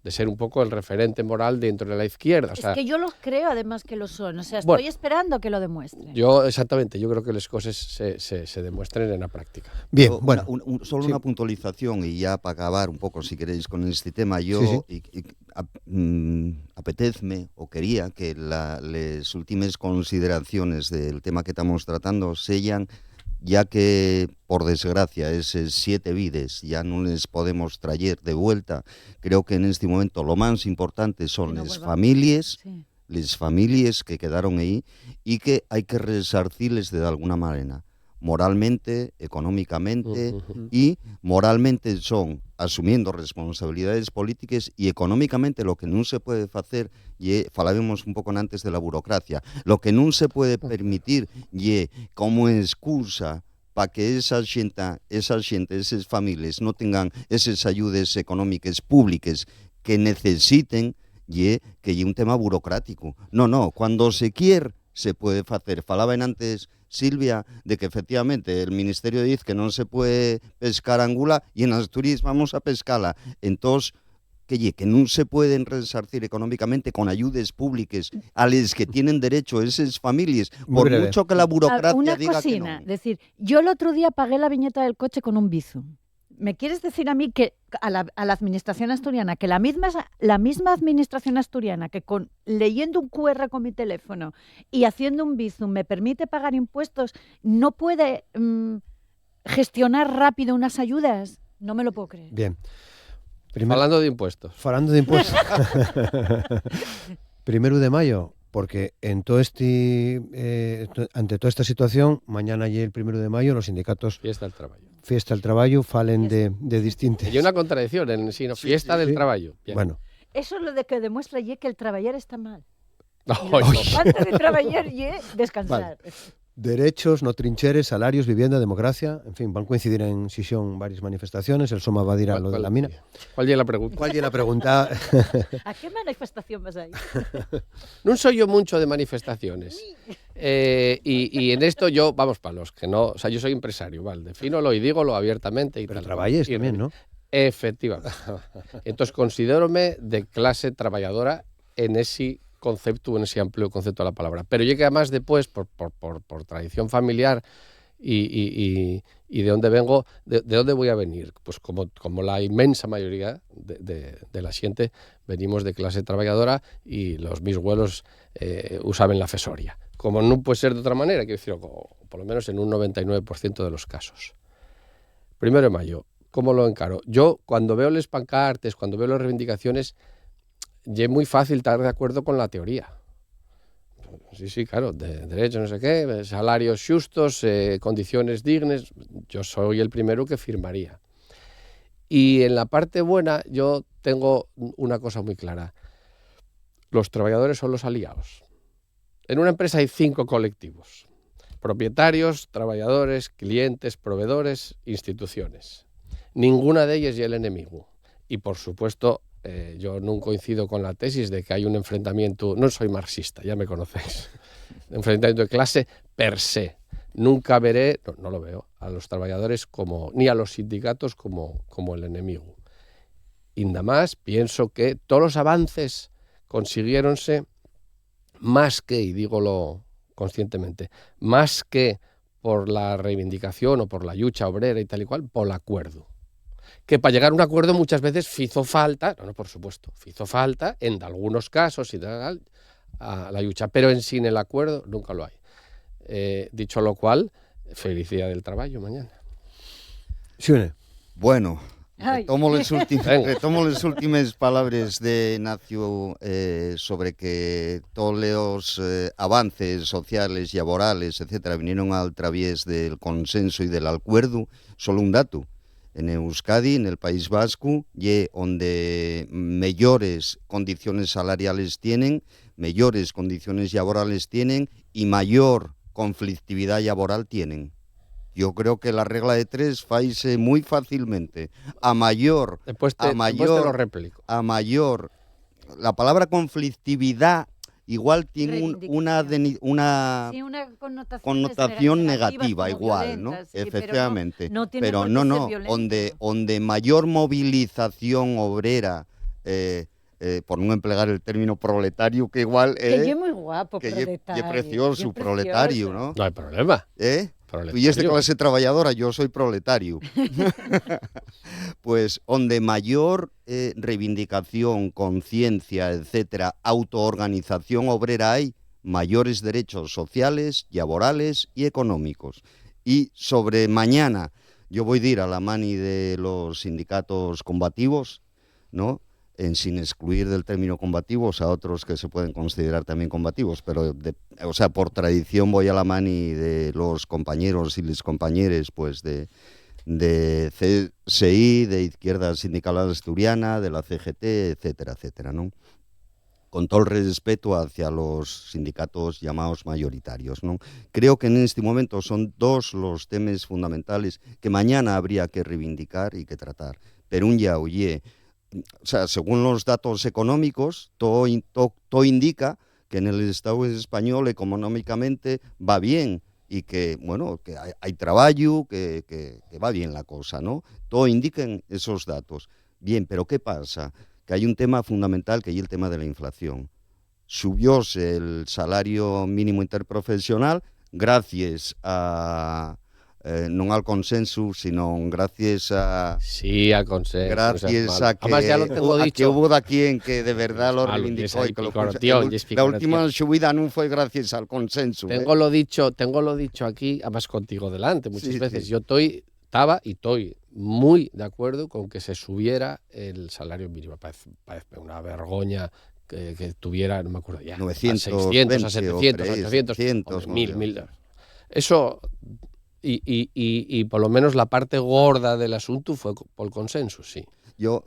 E: de ser un poco el referente moral dentro de la izquierda. O sea,
D: es que yo los creo además que lo son, o sea, estoy
E: bueno,
D: esperando que lo demuestren.
E: Exactamente, yo creo que las cosas se demuestren en la práctica.
A: Bien, bueno.
C: Solo una puntualización y ya para acabar un poco, si queréis, con este tema. Yo apetezme o quería que las últimas consideraciones del tema que estamos tratando sellan, ya que, por desgracia, esos 7 vides ya no les podemos traer de vuelta. Creo que en este momento lo más importante son las familias, las familias que quedaron ahí y que hay que resarcirles de alguna manera, moralmente, económicamente, y moralmente son asumiendo responsabilidades políticas y económicamente lo que no se puede hacer, y falábamos un poco antes de la burocracia, lo que no se puede permitir y como excusa para que esas familias no tengan esas ayudas económicas públicas que necesiten, y que hay un tema burocrático. No, cuando se quiere se puede hacer. Falaban antes, Silvia, de que efectivamente el Ministerio dice que no se puede pescar angula y en Asturias vamos a pescarla. Entonces, que no se pueden resarcir económicamente con ayudas públicas a las que tienen derecho esas familias, por mucho que la burocracia
D: una
C: diga
D: cosina,
C: que no.
D: Decir, yo el otro día pagué la viñeta del coche con un Bizum. ¿Me quieres decir a mí que a la administración asturiana, que la misma administración asturiana, que leyendo un QR con mi teléfono y haciendo un Bizum me permite pagar impuestos, no puede gestionar rápido unas ayudas? No me lo puedo creer.
A: Bien.
E: Hablando de impuestos.
A: Falando de impuestos. 1 de mayo, porque en todo ante toda esta situación, mañana y el 1 de mayo los sindicatos... Fiesta del trabajo, falen de distintas...
E: Hay una contradicción en sí, fiesta del trabajo. Bien.
A: Bueno.
D: Eso es lo de que demuestra que el trabajar está mal.
E: Antes
D: de trabajar descansar.
A: Vale. Derechos, no trincheres, salarios, vivienda, democracia, en fin, van a coincidir en sesión varias manifestaciones, el Soma va a ir a lo de la mina.
E: ¿Cuál es la pregunta?
A: ¿Cuál es la pregunta?
D: ¿A qué manifestación vas a ir?
E: No soy yo mucho de manifestaciones. Y en esto yo, vamos, para los que no, o sea, yo soy empresario, ¿vale? Defínolo y dígolo abiertamente. Y
A: pero trabajes también, ¿no?
E: Efectivamente. Entonces considérome de clase trabajadora en ese concepto, en ese amplio concepto de la palabra. Pero yo que además después, por tradición familiar y de dónde vengo, de dónde voy a venir, pues como la inmensa mayoría de la gente, venimos de clase trabajadora y mis abuelos usaban la fesoria. Como no puede ser de otra manera, quiero decir, por lo menos en un 99% de los casos. 1 de mayo, ¿cómo lo encaro? Yo, cuando veo los pancartes, cuando veo las reivindicaciones, y es muy fácil estar de acuerdo con la teoría. Sí, claro, de derechos, no sé qué, salarios justos, condiciones dignas, yo soy el primero que firmaría. Y en la parte buena yo tengo una cosa muy clara. Los trabajadores son los aliados. En una empresa hay 5 colectivos: propietarios, trabajadores, clientes, proveedores, instituciones. Ninguna de ellas es el enemigo. Y por supuesto, yo no coincido con la tesis de que hay un enfrentamiento, no soy marxista, ya me conocéis, enfrentamiento de clase per se. Nunca veré, no lo veo, a los trabajadores ni a los sindicatos como el enemigo. Y nada más pienso que todos los avances consiguiéronse más que, y dígolo conscientemente, más que por la reivindicación o por la lucha obrera y tal y cual, por el acuerdo. Que para llegar a un acuerdo muchas veces hizo falta, por supuesto, hizo falta en algunos casos y tal, a la lucha, pero sin el acuerdo nunca lo hay. Dicho lo cual, felicidad del trabajo mañana.
A: Xune.
C: Bueno, retomo les últimes palabres de Nacio sobre que todos los avances sociales, laborales, etcétera, vinieron al través del consenso y del acuerdo. Solo un dato. En Euskadi, en el País Vasco, y donde mejores condiciones salariales tienen, mejores condiciones laborales tienen y mayor conflictividad laboral tienen. Yo creo que la regla de 3 faise muy fácilmente.
E: Después te lo replico.
C: A mayor, la palabra conflictividad igual tiene una connotación negativa igual, violenta, ¿no? Sí, efectivamente. Pero no, donde mayor movilización obrera, por no emplear el término proletario, que igual
D: que es muy guapo,
C: que
D: proletario.
C: Es precioso, proletario, ¿no?
E: No hay problema.
C: Tú y es de clase trabajadora, yo soy proletario. Pues donde mayor reivindicación, conciencia, etcétera, autoorganización obrera hay, mayores derechos sociales, laborales y económicos. Y sobre mañana, yo voy a ir a la mani de los sindicatos combativos, ¿no? Sin excluir del término combativos a otros que se pueden considerar también combativos, pero por tradición voy a la mani de los compañeros y las compañeras pues de CSI, de Izquierda Sindical Asturiana, de la CGT, etcétera, etcétera, ¿no? Con todo el respeto hacia los sindicatos llamados mayoritarios, ¿no? Creo que en este momento son dos los temas fundamentales que mañana habría que reivindicar y que tratar. Pero según los datos económicos, todo indica que en el Estado español económicamente va bien y que, bueno, que hay trabajo, que va bien la cosa, ¿no? Todo indican esos datos. Bien, pero ¿qué pasa? Que hay un tema fundamental, que es el tema de la inflación. Subióse el salario mínimo interprofesional gracias a... no al consenso, sino gracias a...
E: Sí, al consenso.
C: Gracias a que,
E: además, ya lo tengo dicho.
C: Que hubo de quien que de verdad lo reivindicó. La última subida no fue gracias al consenso.
E: Tengo lo dicho aquí, además contigo delante, muchas veces. Sí. Yo estaba y estoy muy de acuerdo con que se subiera el salario mínimo. Parece una vergüenza que tuviera, no me acuerdo ya,
C: 900,
E: a 600, a 700, a 800, 1000. Eso... Y por lo menos la parte gorda del asunto fue por consenso, sí.
C: Yo,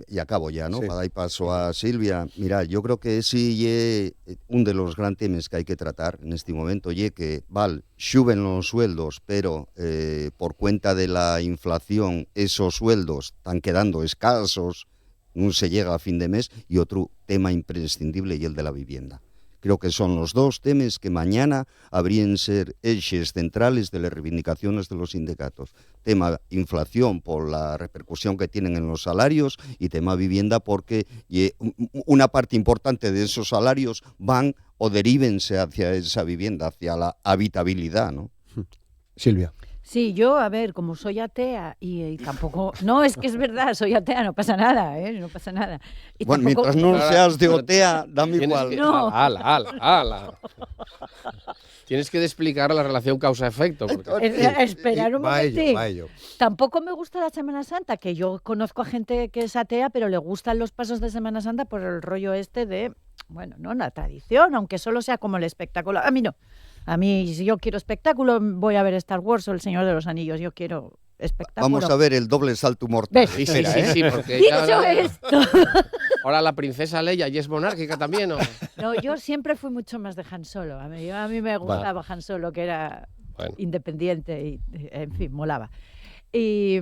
C: y acabo ya, ¿no? Sí. Para dar paso a Silvia. Mira, yo creo que sí es uno de los grandes temas que hay que tratar en este momento, que suben los sueldos, pero por cuenta de la inflación esos sueldos están quedando escasos, no se llega a fin de mes, y otro tema imprescindible y el de la vivienda. Creo que son los dos temas que mañana habrían ser ejes centrales de las reivindicaciones de los sindicatos. Tema inflación por la repercusión que tienen en los salarios y tema vivienda porque una parte importante de esos salarios van o derívense hacia esa vivienda, hacia la habitabilidad, ¿no?
A: Silvia.
D: Sí, yo, a ver, como soy atea y tampoco... No, es que es verdad, soy atea, no pasa nada, no pasa nada. Y
C: bueno,
D: tampoco...
C: mientras no seas de atea, dame igual.
D: No.
E: ¡Hala! Tienes que explicar la relación causa-efecto.
D: Esperar un momentito. Tampoco me gusta la Semana Santa, que yo conozco a gente que es atea, pero le gustan los pasos de Semana Santa por el rollo de... Bueno, no, la tradición, aunque solo sea como el espectáculo. A mí no. A mí, si yo quiero espectáculo, voy a ver Star Wars o El Señor de los Anillos. Yo quiero espectáculo.
C: Vamos a ver el doble salto mortal.
E: Sí, porque
D: dicho esto.
E: Ahora la princesa Leia y es monárquica también, ¿no?
D: No, yo siempre fui mucho más de Han Solo. A mí me gustaba Han Solo, que era independiente y, en fin, molaba. Y...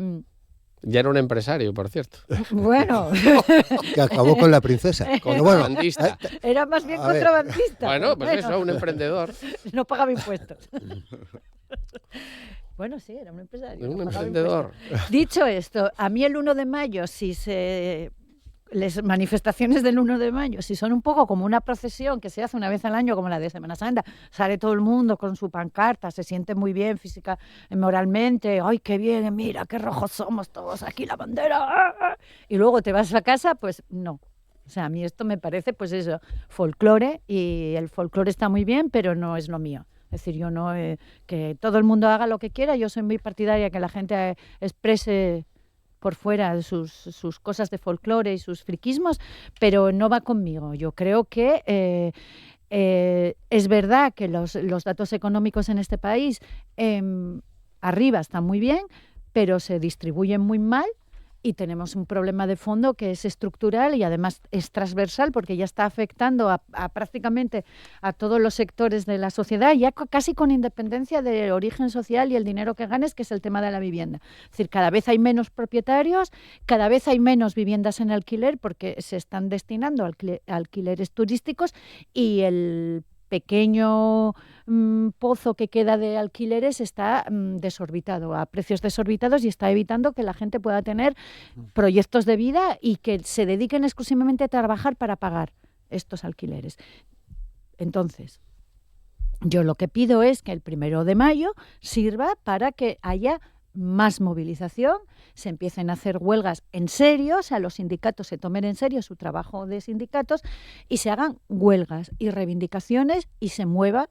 E: Ya era un empresario, por cierto.
D: Bueno.
A: Que acabó con la princesa.
E: Contrabandista.
D: Era más bien contrabandista.
E: Bueno, pues eso, un emprendedor.
D: No pagaba impuestos. Bueno, sí, era un empresario.
E: Un emprendedor.
D: Dicho esto, a mí el 1 de mayo, las manifestaciones del 1 de mayo, si son un poco como una procesión que se hace una vez al año, como la de Semana Santa, sale todo el mundo con su pancarta, se siente muy bien física, moralmente, ¡ay, qué bien! Mira, qué rojos somos todos aquí, la bandera, y luego te vas a casa, pues no. O sea, a mí esto me parece, pues eso, folclore, y el folclore está muy bien, pero no es lo mío. Es decir, yo no, que todo el mundo haga lo que quiera, yo soy muy partidaria que la gente exprese por fuera sus cosas de folclore y sus friquismos, pero no va conmigo. Yo creo que es verdad que los datos económicos en este país arriba están muy bien, pero se distribuyen muy mal. Y tenemos un problema de fondo que es estructural y además es transversal porque ya está afectando a prácticamente a todos los sectores de la sociedad, ya casi con independencia del origen social y el dinero que ganes, que es el tema de la vivienda. Es decir, cada vez hay menos propietarios, cada vez hay menos viviendas en alquiler porque se están destinando a alquileres turísticos y el pequeño pozo que queda de alquileres está desorbitado, a precios desorbitados, y está evitando que la gente pueda tener proyectos de vida y que se dediquen exclusivamente a trabajar para pagar estos alquileres. Entonces, yo lo que pido es que el 1 de mayo sirva para que haya más movilización, se empiecen a hacer huelgas en serio, o sea, los sindicatos se tomen en serio su trabajo de sindicatos y se hagan huelgas y reivindicaciones y se mueva,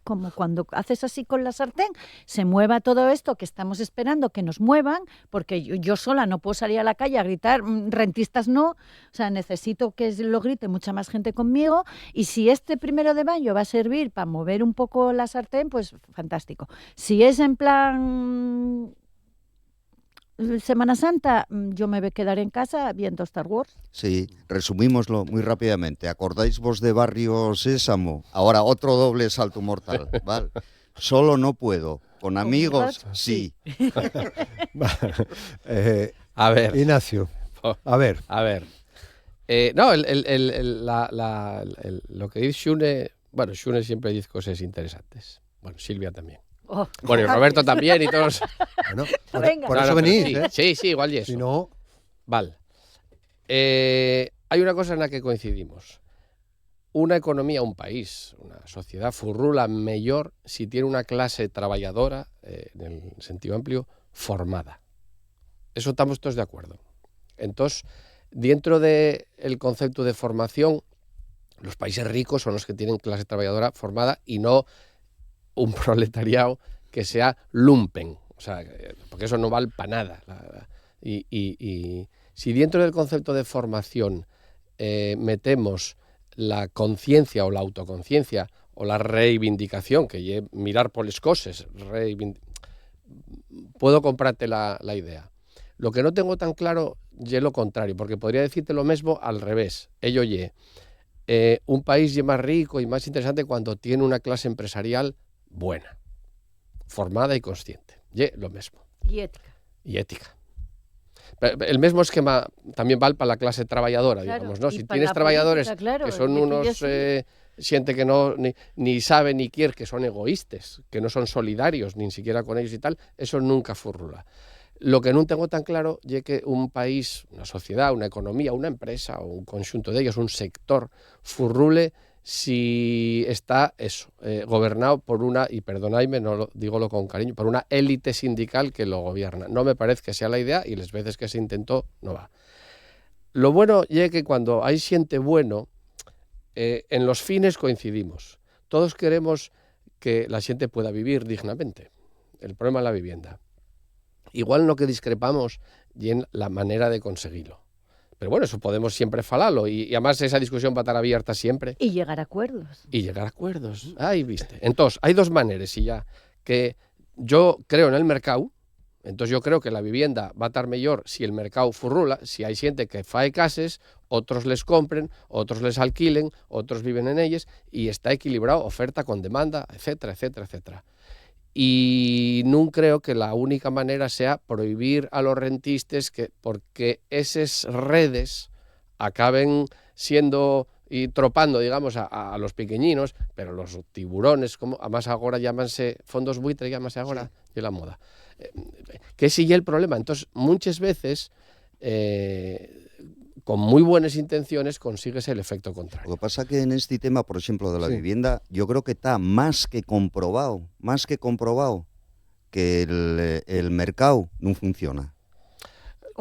D: como cuando haces así con la sartén, se mueva todo esto que estamos esperando que nos muevan, porque yo sola no puedo salir a la calle a gritar, rentistas no, o sea, necesito que lo grite mucha más gente conmigo, y si este 1 de mayo va a servir para mover un poco la sartén, pues fantástico. Si es en plan Semana Santa, yo me voy a quedar en casa viendo Star Wars.
C: Sí, resumímoslo muy rápidamente. ¿Acordáis vos de Barrio Sésamo? Ahora otro doble salto mortal, ¿vale? Solo no puedo. Con amigos, sí.
E: A ver.
A: Ignacio, a ver.
E: A ver. No, lo que dice Xune, bueno, Xune siempre dice cosas interesantes. Bueno, Silvia también.
D: Oh,
E: Bueno, y Roberto también y todos.
A: Bueno,
D: Venga.
A: por eso venís,
E: sí,
A: ¿eh?
E: sí, igual y eso.
A: Si no,
E: Vale. Hay una cosa en la que coincidimos. Una economía, un país, una sociedad furrula mejor si tiene una clase trabajadora, en el sentido amplio, formada. Eso estamos todos de acuerdo. Entonces, dentro del concepto de formación, los países ricos son los que tienen clase trabajadora formada y no un proletariado que sea lumpen, o sea, porque eso no vale para nada. Y si dentro del concepto de formación metemos la conciencia o la autoconciencia o la reivindicación, que es mirar por las cosas, puedo comprarte la idea. Lo que no tengo tan claro es lo contrario, porque podría decirte lo mismo al revés. Ello un país es más rico y más interesante cuando tiene una clase empresarial buena, formada y consciente. Lo mismo.
D: Y ética.
E: Y ética. Pero el mismo esquema también vale para la clase trabajadora,
D: Claro,
E: digamos, ¿no?
D: y
E: Si
D: para
E: tienes
D: la
E: trabajadores
D: política, claro,
E: que son
D: y
E: unos
D: aquellos
E: siente que no ni saben ni quieren, que son egoístas, que no son solidarios ni siquiera con ellos y tal, eso nunca furrula. Lo que no tengo tan claro es que un país, una sociedad, una economía, una empresa o un conjunto de ellos, un sector, furrule si está eso, gobernado por una, y perdonadme, no lo digo con cariño, por una élite sindical que lo gobierna. No me parece que sea la idea y las veces que se intentó no va. Lo bueno es que cuando hay gente bueno, en los fines coincidimos. Todos queremos que la gente pueda vivir dignamente. El problema es la vivienda. Igual en lo que discrepamos y en la manera de conseguirlo. Pero bueno, eso podemos siempre falarlo y además esa discusión va a estar abierta siempre.
D: Y llegar a acuerdos.
E: Y llegar a acuerdos. Ahí viste. Entonces, hay dos maneras y ya que yo creo en el mercado. Entonces yo creo que la vivienda va a estar mejor si el mercado furrula, si hay gente que fae cases, otros les compren, otros les alquilen, otros viven en ellas y está equilibrado oferta con demanda, etcétera, etcétera, etcétera. Y no creo que la única manera sea prohibir a los rentistas porque esas redes acaben siendo y tropando, digamos, a los pequeñinos, pero los tiburones, como además ahora llámanse fondos buitre, llámase ahora, y la moda. Que sigue el problema. Entonces, muchas veces, con muy buenas intenciones, consigues el efecto contrario.
C: Lo que pasa que en este tema, por ejemplo, de la vivienda, yo creo que está más que comprobado que el mercado no funciona.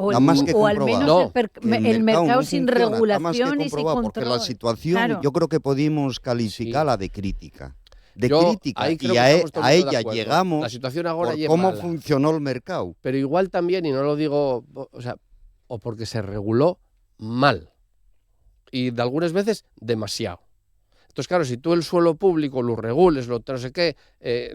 D: O
C: al
D: menos el mercado sin
C: funciona,
D: regulación y sin control.
C: Porque la situación
D: Claro.
C: yo creo que podemos calificarla de crítica. de
E: Yo
C: crítica,
E: ahí creo
C: y
E: que estamos todo
C: a
E: el mundo de
C: ella
E: acuerdo.
C: llegamos
E: La situación ahora
C: por
E: ya es
C: cómo
E: mala.
C: funcionó el mercado.
E: Pero igual también, y no lo digo, o sea, o porque se reguló mal y de algunas veces demasiado. Entonces, claro, si tú el suelo público lo regules, lo no sé qué,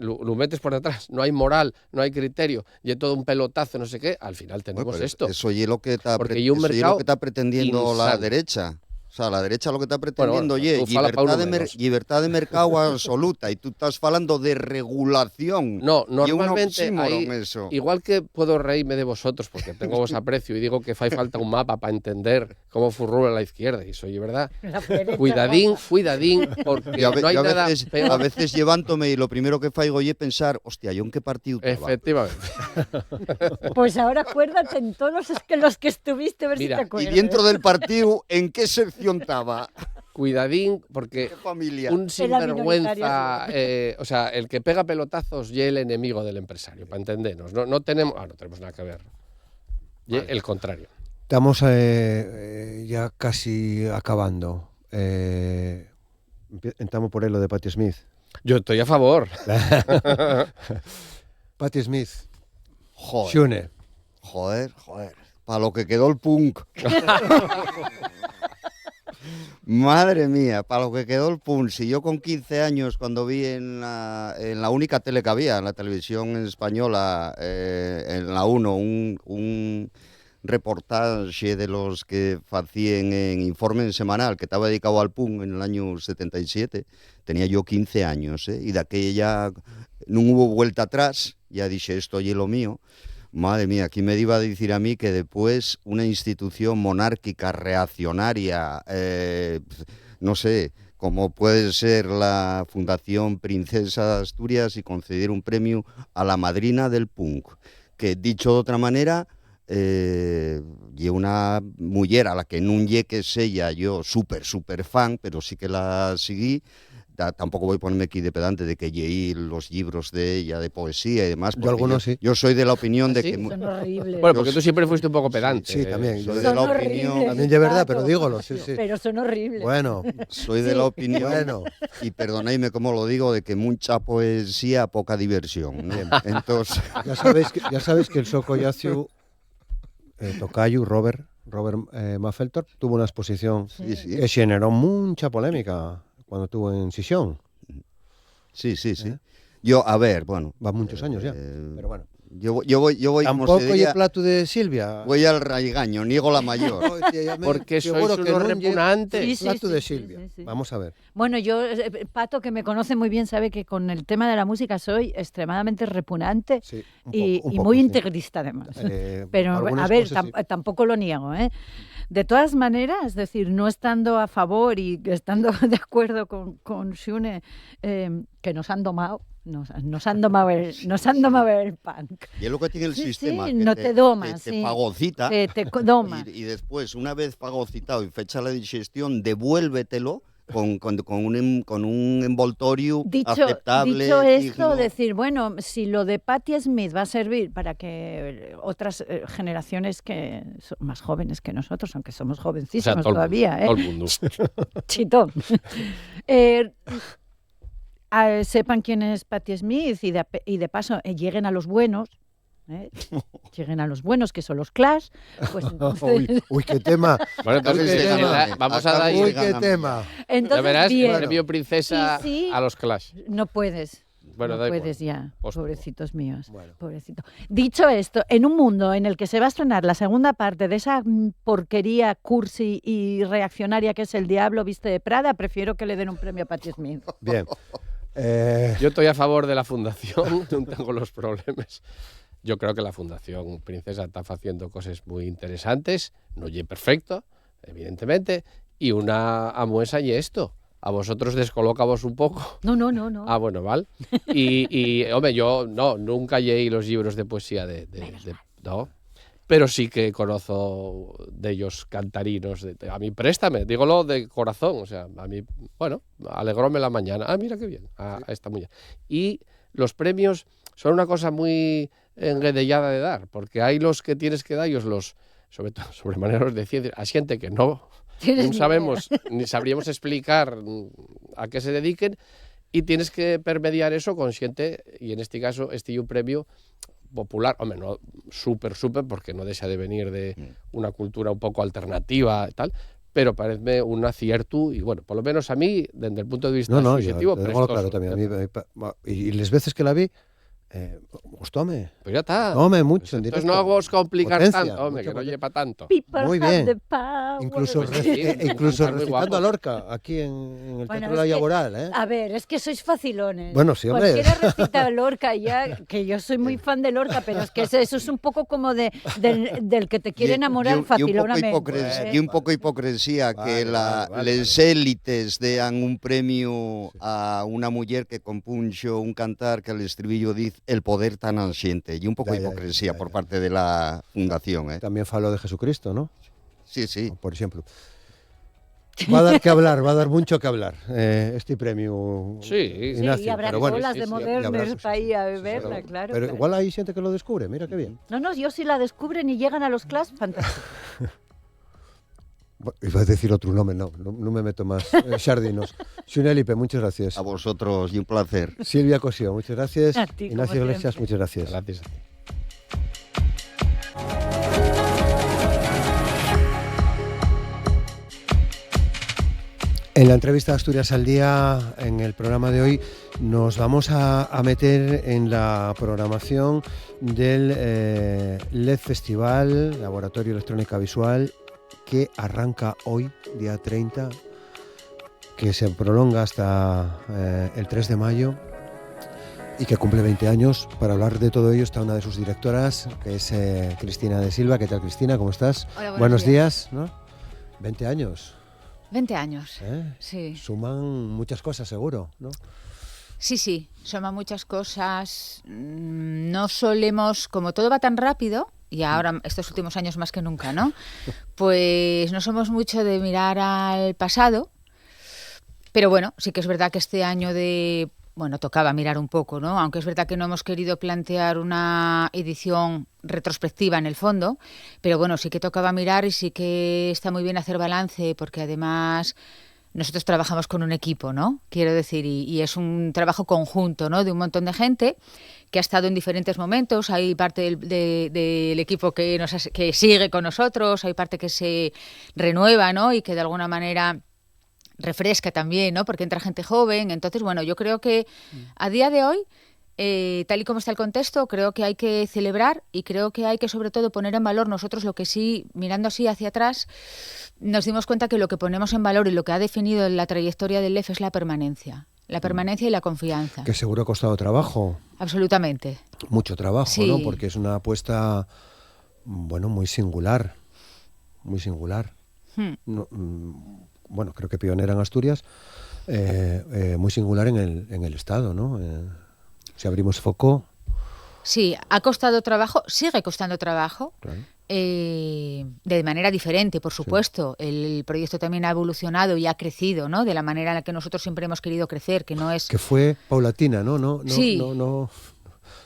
E: lo metes por detrás, no hay moral, no hay criterio, y es todo un pelotazo, no sé qué, al final tenemos
C: Bueno, pero
E: esto.
C: eso es lo que está,
E: Porque hay un mercado
C: pretendiendo la
E: insano.
C: derecha. O sea, la derecha lo que está pretendiendo
E: Bueno, tú fala pa uno menos.
C: libertad de mercado absoluta, y tú estás hablando de regulación.
E: No,
C: Y es un
E: normalmente
C: oxímoron
E: ahí,
C: eso.
E: igual que puedo reírme de vosotros porque tengo vos aprecio y digo que fai falta un mapa para entender cómo furrula la izquierda, y eso es verdad. Cuidadín, porque
C: Yo
E: no hay nada
C: a
E: peor.
C: veces llevándome y lo primero que faigo es pensar, hostia, ¿yo en qué partido estaba?
E: Efectivamente.
D: Pues ahora acuérdate en todos los que estuviste, a ver
E: Mira,
D: si te
E: y
D: acuerdas.
C: Y dentro del partido, ¿en qué sección estaba?
E: Cuidadín, porque
C: ¿Qué familia?
E: un sinvergüenza,
D: minoritaria,
E: o sea, el que pega pelotazos y el enemigo del empresario, para entendernos. No tenemos nada que ver. Y el contrario.
A: Estamos ya casi acabando. Entramos por lo de Patti Smith.
E: Yo estoy a favor.
A: Patti Smith,
C: Joder,
A: Xune.
C: joder. Para lo que quedó el punk. Madre mía, para lo que quedó el punk. Si yo con 15 años, cuando vi en la única tele que había, en la televisión española, en la 1, un reportaje de los que hacían en Informe Semanal, que estaba dedicado al punk en el año 77, tenía yo 15 años, y de aquella no hubo vuelta atrás, ya dije, esto es lo mío. Madre mía, ¿quién me iba a decir a mí que después una institución monárquica, reaccionaria, no sé, como puede ser la Fundación Princesa de Asturias, y conceder un premio a la madrina del punk, que dicho de otra manera, y una mujer a la que no llegue ella yo súper fan, pero sí que la seguí. Tampoco voy a ponerme aquí de pedante de que leí los libros de ella, de poesía y demás.
A: Yo algunos sí.
C: Yo soy de la opinión de
E: ¿Sí?
C: que...
D: Son horribles.
E: Bueno, porque tú siempre fuiste un poco pedante.
A: Sí, también.
C: soy de
D: Son
C: la
D: horribles,
C: opinión...
A: También es verdad,
D: Paco.
A: pero dígolo, sí.
D: Pero son horribles.
A: Bueno,
C: Soy de la opinión,
A: bueno.
C: y perdonadme como lo digo, de que mucha poesía, poca diversión, ¿no? Entonces,
A: Ya sabéis que el Soco Yaciu, tocayo, Robert Mapplethorpe, tuvo una exposición
C: sí.
A: que generó mucha polémica cuando estuvo en Sisión.
C: Sí. Yo, a ver, bueno...
A: Va muchos años ya, pero bueno.
C: Yo voy como
A: Tampoco
C: se
A: hay
C: diría,
A: el plato de Silvia.
C: voy al raigaño, niego la mayor.
E: Porque sois
A: Seguro que
E: unos
A: no lle-
E: repugnantes.
D: Sí, sí,
A: plato de
D: sí,
A: Silvia.
D: sí.
A: Vamos a ver.
D: Bueno, yo, Pato, que me conoce muy bien, sabe que con el tema de la música soy extremadamente repugnante
A: Sí,
D: y
A: poco,
D: muy
A: sí.
D: integrista además. Pero,
A: algunas
D: a ver,
A: cosas sí.
D: tampoco lo niego, ¿eh? De todas maneras, es decir, no estando a favor y estando de acuerdo con Xune, que nos han domado, nos han domado el punk.
C: Y es lo que tiene el
D: Sí,
C: sistema,
D: sí,
C: que
D: no te doma,
C: te
D: sí.
C: fagocita,
D: Te doma.
C: y después, una vez fagocitado y fecha la digestión, devuélvetelo con un envoltorio aceptable.
D: Dicho esto,
C: digno.
D: decir, bueno, si lo de Patti Smith va a servir para que otras generaciones que son más jóvenes que nosotros, aunque somos jovencísimos
E: todo el
D: todavía,
E: mundo, todo el mundo.
D: Chitón, sepan quién es Patti Smith y de paso lleguen a los buenos. Lleguen a los buenos, que son los Clash, pues entonces,
A: Uy, qué tema.
E: Bueno, entonces
A: Uy, qué tema.
E: vamos a dar...
A: Uy, qué tema.
E: Ya
D: entonces
E: verás,
D: bien,
E: el premio princesa
D: Sí.
E: a los Clash.
D: no puedes.
E: Bueno,
D: no
E: da igual.
D: puedes ya,
E: Póstumo.
D: pobrecitos míos.
A: Bueno.
D: Pobrecito. Dicho esto, en un mundo en el que se va a estrenar la segunda parte de esa porquería cursi y reaccionaria que es El Diablo Viste de Prada, prefiero que le den un premio a Patti Smith.
A: Bien.
E: Yo estoy a favor de la fundación, no tengo los problemas. Yo creo que la Fundación Princesa está haciendo cosas muy interesantes, no es perfecto, evidentemente, y una amuesa y esto. A vosotros descolocamos un poco.
D: No.
E: Ah, bueno, vale. Y hombre, yo nunca leí los libros de poesía no, pero sí que conozco de ellos cantarinos. A mí préstame, dígolo de corazón, o sea, a mí, bueno, alegróme la mañana. Ah, mira qué bien, esta muy bien. Y los premios son una cosa muy enguedellada de dar, porque hay los que tienes que dar, sobre todo sobremanera los de ciencia, hay gente que no sabemos, ni sabríamos explicar a qué se dediquen, y tienes que permediar eso con xente, y en este caso este é un premio popular, hombre, no súper, porque no deja de venir de una cultura un poco alternativa y tal, pero parece un acierto y bueno, por lo menos a mí, desde el punto de vista subjetivo,
A: prestoso. Claro, también. Y las veces que la vi, gustóme.
E: Pues ya está.
A: Hombre, mucho.
E: Entonces no hago complicar
A: Potencia,
E: tanto, hombre, que no lleva tanto.
A: Muy bien.
D: Incluso
A: recitando a Lorca, aquí en el Teatro de la Laboral, ¿eh?
D: A ver, es que sois facilones.
A: Bueno, sí, hombre.
D: Cualquiera recita a Lorca ya, que yo soy muy fan de Lorca, pero es que eso es un poco como del que te quiere enamorar facilonamente.
C: Y un poco hipocresía que las élites dean un premio a una mujer que compunxo un cantar que al estribillo dice el poder tan ansiente, y un poco de hipocresía por parte de la fundación.
A: También faló de Jesucristo, ¿no?
C: Sí, sí.
A: Por ejemplo. Va a dar que hablar, va a dar mucho que hablar este premio.
E: Sí,
D: Ignacio, y habrá colas de modernos para ir a beberla, claro.
A: Pero igual hay gente que lo descubre, mira qué bien.
D: No, yo si la descubren y llegan a los class, fantástico.
A: Iba a decir otro nombre, no me meto más. Sardinos. Xunelipe, muchas gracias.
C: A vosotros, y un placer.
A: Silvia Cosío, muchas gracias.
D: A ti,
A: Ignacio Iglesias, muchas gracias.
E: Gracias a ti.
A: En la entrevista de Asturias al Día, en el programa de hoy, nos vamos a meter en la programación del LED Festival, Laboratorio Electrónica Visual, que arranca hoy, día 30, que se prolonga hasta el 3 de mayo y que cumple 20 años. Para hablar de todo ello está una de sus directoras, que es Cristina de Silva. ¿Qué tal, Cristina? ¿Cómo estás?
F: Hola,
A: buenos días, ¿no? 20 años.
F: 20 años,
A: sí. Suman muchas cosas, seguro, ¿no?
F: Sí, suman muchas cosas. No solemos, como todo va tan rápido, y ahora estos últimos años más que nunca, ¿no? Pues no somos mucho de mirar al pasado, pero bueno, sí que es verdad que este año tocaba mirar un poco, ¿no? Aunque es verdad que no hemos querido plantear una edición retrospectiva en el fondo, pero bueno, sí que tocaba mirar y sí que está muy bien hacer balance, porque además nosotros trabajamos con un equipo, ¿no? Quiero decir, y es un trabajo conjunto, ¿no? De un montón de gente que ha estado en diferentes momentos. Hay parte del equipo que sigue con nosotros, hay parte que se renueva, ¿no? Y que de alguna manera refresca también, ¿no? Porque entra gente joven. Entonces, bueno, yo creo que a día de hoy, tal y como está el contexto, creo que hay que celebrar y creo que hay que sobre todo poner en valor nosotros lo que sí, mirando así hacia atrás, nos dimos cuenta que lo que ponemos en valor y lo que ha definido la trayectoria del LEF es la permanencia. La permanencia y la confianza.
A: Que seguro ha costado trabajo.
F: Absolutamente.
A: Mucho trabajo,
F: sí.
A: ¿no? Porque es una apuesta, bueno, muy singular. Muy singular. No, bueno, creo que pionera en Asturias, muy singular en el Estado, ¿no? Si abrimos foco...
F: Sí, ha costado trabajo, sigue costando trabajo,
A: claro.
F: De manera diferente, por supuesto. Sí. El proyecto también ha evolucionado y ha crecido, ¿no? De la manera en la que nosotros siempre hemos querido crecer, que no es...
A: Que fue paulatina, ¿no?
F: Sí.
A: No.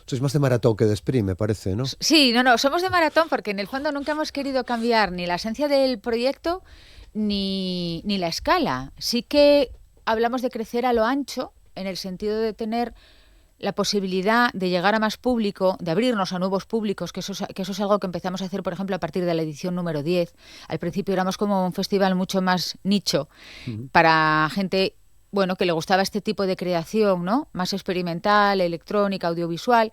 A: Sois más de maratón que de sprint, me parece, ¿no?
F: Sí, somos de maratón porque en el fondo nunca hemos querido cambiar ni la esencia del proyecto ni la escala. Sí que hablamos de crecer a lo ancho, en el sentido de tener la posibilidad de llegar a más público, de abrirnos a nuevos públicos, que eso es algo que empezamos a hacer, por ejemplo, a partir de la edición número 10. Al principio éramos como un festival mucho más nicho para gente, bueno, que le gustaba este tipo de creación, ¿no? Más experimental, electrónica, audiovisual.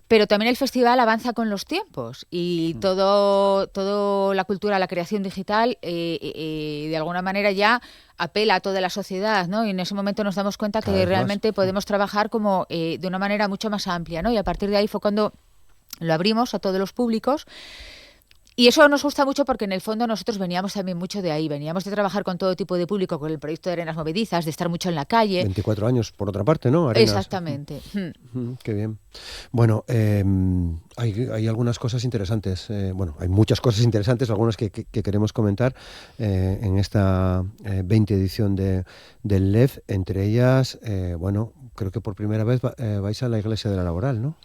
F: Pero también el festival avanza con los tiempos y todo la cultura, la creación digital, de alguna manera ya apela a toda la sociedad, ¿no? Y en ese momento nos damos cuenta que realmente podemos trabajar como de una manera mucho más amplia, ¿no? Y a partir de ahí fue cuando lo abrimos a todos los públicos. Y eso nos gusta mucho porque en el fondo nosotros veníamos también mucho de ahí, veníamos de trabajar con todo tipo de público, con el proyecto de Arenas Movedizas, de estar mucho en la calle.
A: 24 años, por otra parte, ¿no? Arenas.
F: Exactamente.
A: Qué bien. Bueno, hay algunas cosas interesantes, hay muchas cosas interesantes, algunas que queremos comentar en esta 20 edición del LEF, entre ellas, creo que por primera vez vais a la Iglesia de la Laboral, ¿no?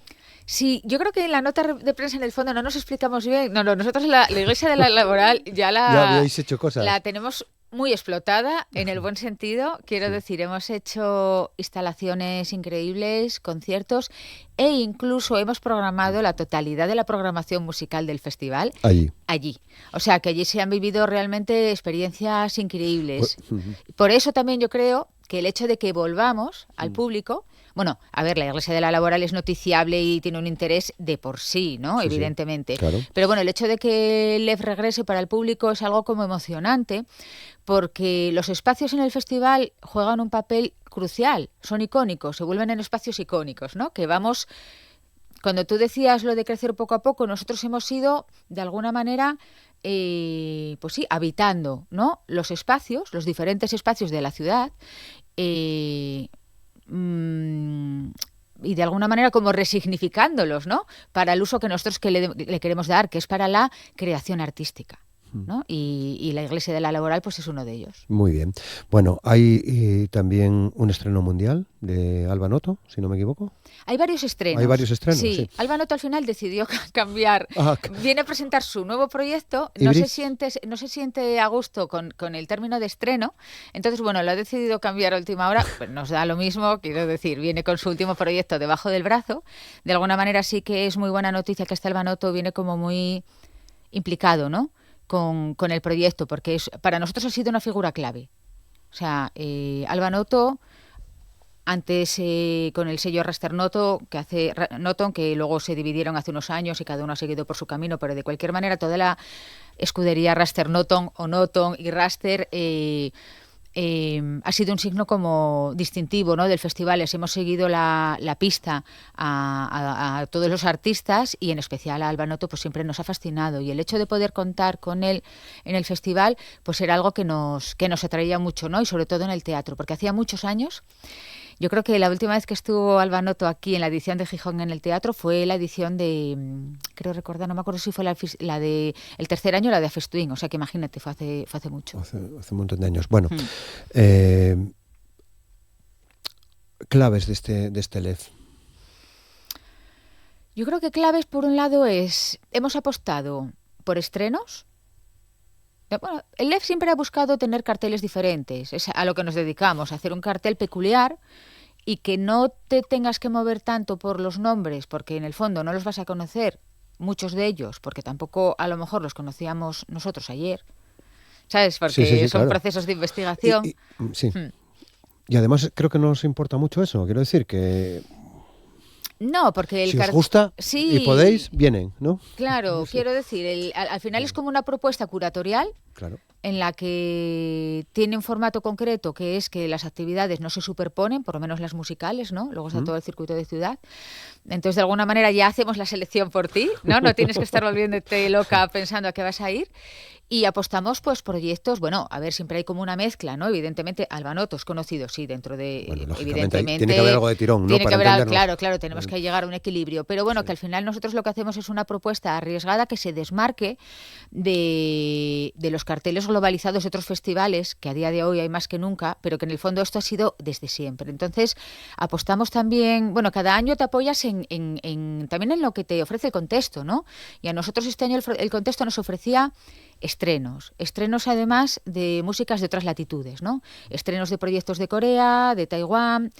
F: Sí, yo creo que en la nota de prensa en el fondo no nos explicamos bien. No, nosotros la Iglesia de la Laboral ya
A: habéis hecho cosas.
F: La tenemos muy explotada, en el buen sentido. Quiero decir, hemos hecho instalaciones increíbles, conciertos e incluso hemos programado la totalidad de la programación musical del festival allí. O sea, que allí se han vivido realmente experiencias increíbles. Por eso también yo creo que el hecho de que volvamos al público... Bueno, a ver, la Iglesia de la Laboral es noticiable y tiene un interés de por sí, ¿no?
A: Sí,
F: evidentemente.
A: sí, claro.
F: Pero bueno, el hecho de que el LEF regrese para el público es algo como emocionante, porque los espacios en el festival juegan un papel crucial, son icónicos, se vuelven en espacios icónicos, ¿no? Que vamos... Cuando tú decías lo de crecer poco a poco, nosotros hemos ido, de alguna manera... pues sí, habitando, ¿no? Los espacios, los diferentes espacios de la ciudad, y de alguna manera como resignificándolos, ¿no? Para el uso que nosotros le queremos dar, que es para la creación artística, ¿no? Y la Iglesia de la Laboral pues es uno de ellos.
A: Muy bien. Bueno, hay también un estreno mundial de Alba Noto, si no me equivoco.
F: Hay varios estrenos.
A: Hay varios estrenos,
F: sí. Alba Noto al final decidió cambiar. Viene a presentar su nuevo proyecto. No se siente a gusto con el término de estreno. Entonces, bueno, lo ha decidido cambiar a última hora. Pues nos da lo mismo, quiero decir, viene con su último proyecto debajo del brazo. De alguna manera sí que es muy buena noticia que este Alba Noto viene como muy implicado, ¿no? Con el proyecto, porque para nosotros ha sido una figura clave. O sea, Alba Noto, antes con el sello Raster Noto, que hace Noton, que luego se dividieron hace unos años y cada uno ha seguido por su camino, pero de cualquier manera toda la escudería Raster Noton o Noton y Raster ha sido un signo como distintivo, ¿no? Del festival. Hemos seguido la pista a todos los artistas y en especial a Alba Noto pues siempre nos ha fascinado, y el hecho de poder contar con él en el festival pues era algo que nos atraía mucho, ¿no? Y sobre todo en el teatro, porque hacía muchos años. Yo creo que la última vez que estuvo Alba Noto aquí en la edición de Gijón en el teatro fue la edición de, creo recordar, no me acuerdo si fue la de el tercer año, la de Festuín, o sea que imagínate, fue hace mucho.
A: Hace un montón de años. Bueno, claves de este LEF.
F: Yo creo que claves, por un lado, hemos apostado por estrenos. Bueno, el LEF siempre ha buscado tener carteles diferentes, es a lo que nos dedicamos, a hacer un cartel peculiar y que no te tengas que mover tanto por los nombres, porque en el fondo no los vas a conocer, muchos de ellos, porque tampoco a lo mejor los conocíamos nosotros ayer, ¿sabes? Porque
A: sí,
F: son
A: claro.
F: Procesos de investigación.
A: Sí. Y además creo que no os importa mucho eso, quiero decir que...
F: No, porque
A: si os gusta y podéis, vienen, ¿no?
F: Claro, quiero decir, al final es como una propuesta curatorial,
A: claro,
F: en la que tiene un formato concreto, que es que las actividades no se superponen, por lo menos las musicales, ¿no? Luego está todo el circuito de ciudad. Entonces, de alguna manera ya hacemos la selección por ti, ¿no? No tienes que estar volviéndote loca pensando a qué vas a ir. Y apostamos pues proyectos, bueno, a ver, siempre hay como una mezcla, ¿no? Evidentemente, Alba Noto es conocido, sí, dentro de...
A: Bueno,
F: evidentemente
A: tiene que haber algo de tirón, ¿no?
F: Tiene
A: para
F: que haber,
A: entendernos.
F: claro, tenemos que llegar a un equilibrio. Pero bueno, que al final nosotros lo que hacemos es una propuesta arriesgada que se desmarque de los carteles globalizados de otros festivales, que a día de hoy hay más que nunca, pero que en el fondo esto ha sido desde siempre. Entonces, apostamos también, bueno, cada año te apoyas también en lo que te ofrece el contexto, ¿no? Y a nosotros este año el contexto nos ofrecía estrenos además de músicas de otras latitudes, ¿no? Estrenos de proyectos de Corea, de Taiwán,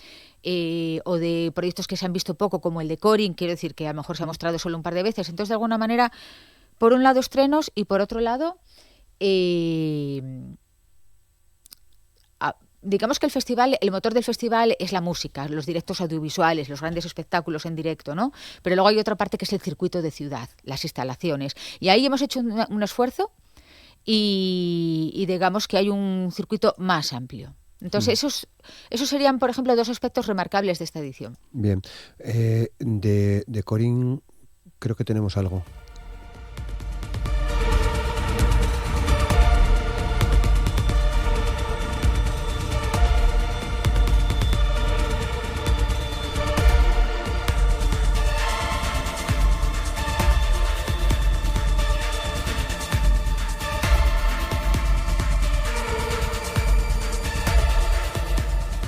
F: o de proyectos que se han visto poco, como el de Corin, quiero decir que a lo mejor se ha mostrado solo un par de veces. Entonces, de alguna manera, por un lado estrenos y por otro lado, digamos que el motor del festival es la música, los directos audiovisuales, los grandes espectáculos en directo, ¿no? Pero luego hay otra parte que es el circuito de ciudad, las instalaciones. Y ahí hemos hecho un esfuerzo y digamos que hay un circuito más amplio. Entonces, esos serían, por ejemplo, dos aspectos remarcables de esta edición.
A: Bien. De Corin creo que tenemos algo.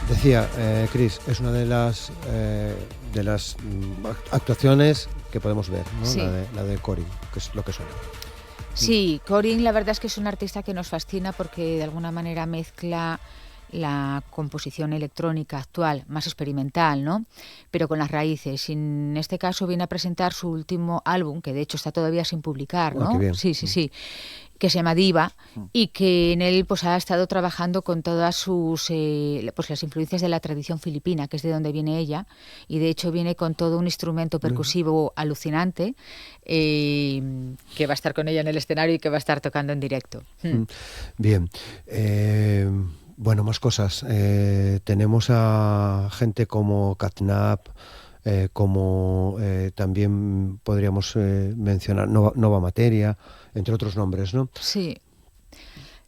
A: Decía, Cris, es una de las actuaciones que podemos ver, ¿no?
F: Sí.
A: La de Corin, que es lo que suena.
F: Sí, Corinne la verdad es que es un artista que nos fascina porque de alguna manera mezcla la composición electrónica actual, más experimental, ¿no? Pero con las raíces. Y en este caso viene a presentar su último álbum, que de hecho está todavía sin publicar, ¿no?
A: Qué bien.
F: Sí, que se llama Diva, y que en él pues ha estado trabajando con todas sus pues las influencias de la tradición filipina, que es de donde viene ella, y de hecho viene con todo un instrumento percusivo alucinante, que va a estar con ella en el escenario y que va a estar tocando en directo.
A: Bien. Bueno, más cosas. Tenemos a gente como Catnap, como también podríamos mencionar Nova Materia, entre otros nombres, ¿no?
F: Sí.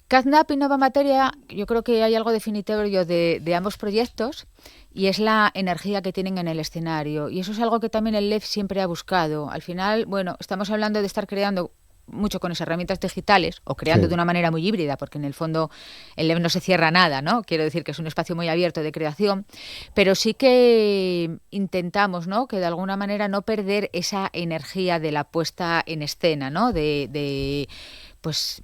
F: Catnap y Nova Materia, yo creo que hay algo definitorio de ambos proyectos, y es la energía que tienen en el escenario. Y eso es algo que también el LEF siempre ha buscado. Al final, bueno, estamos hablando de estar creando mucho con esas herramientas digitales, o creando de una manera muy híbrida, porque en el fondo el LEF no se cierra a nada, ¿no? Quiero decir que es un espacio muy abierto de creación, pero sí que intentamos, ¿no?, que de alguna manera no perder esa energía de la puesta en escena, ¿no? Pues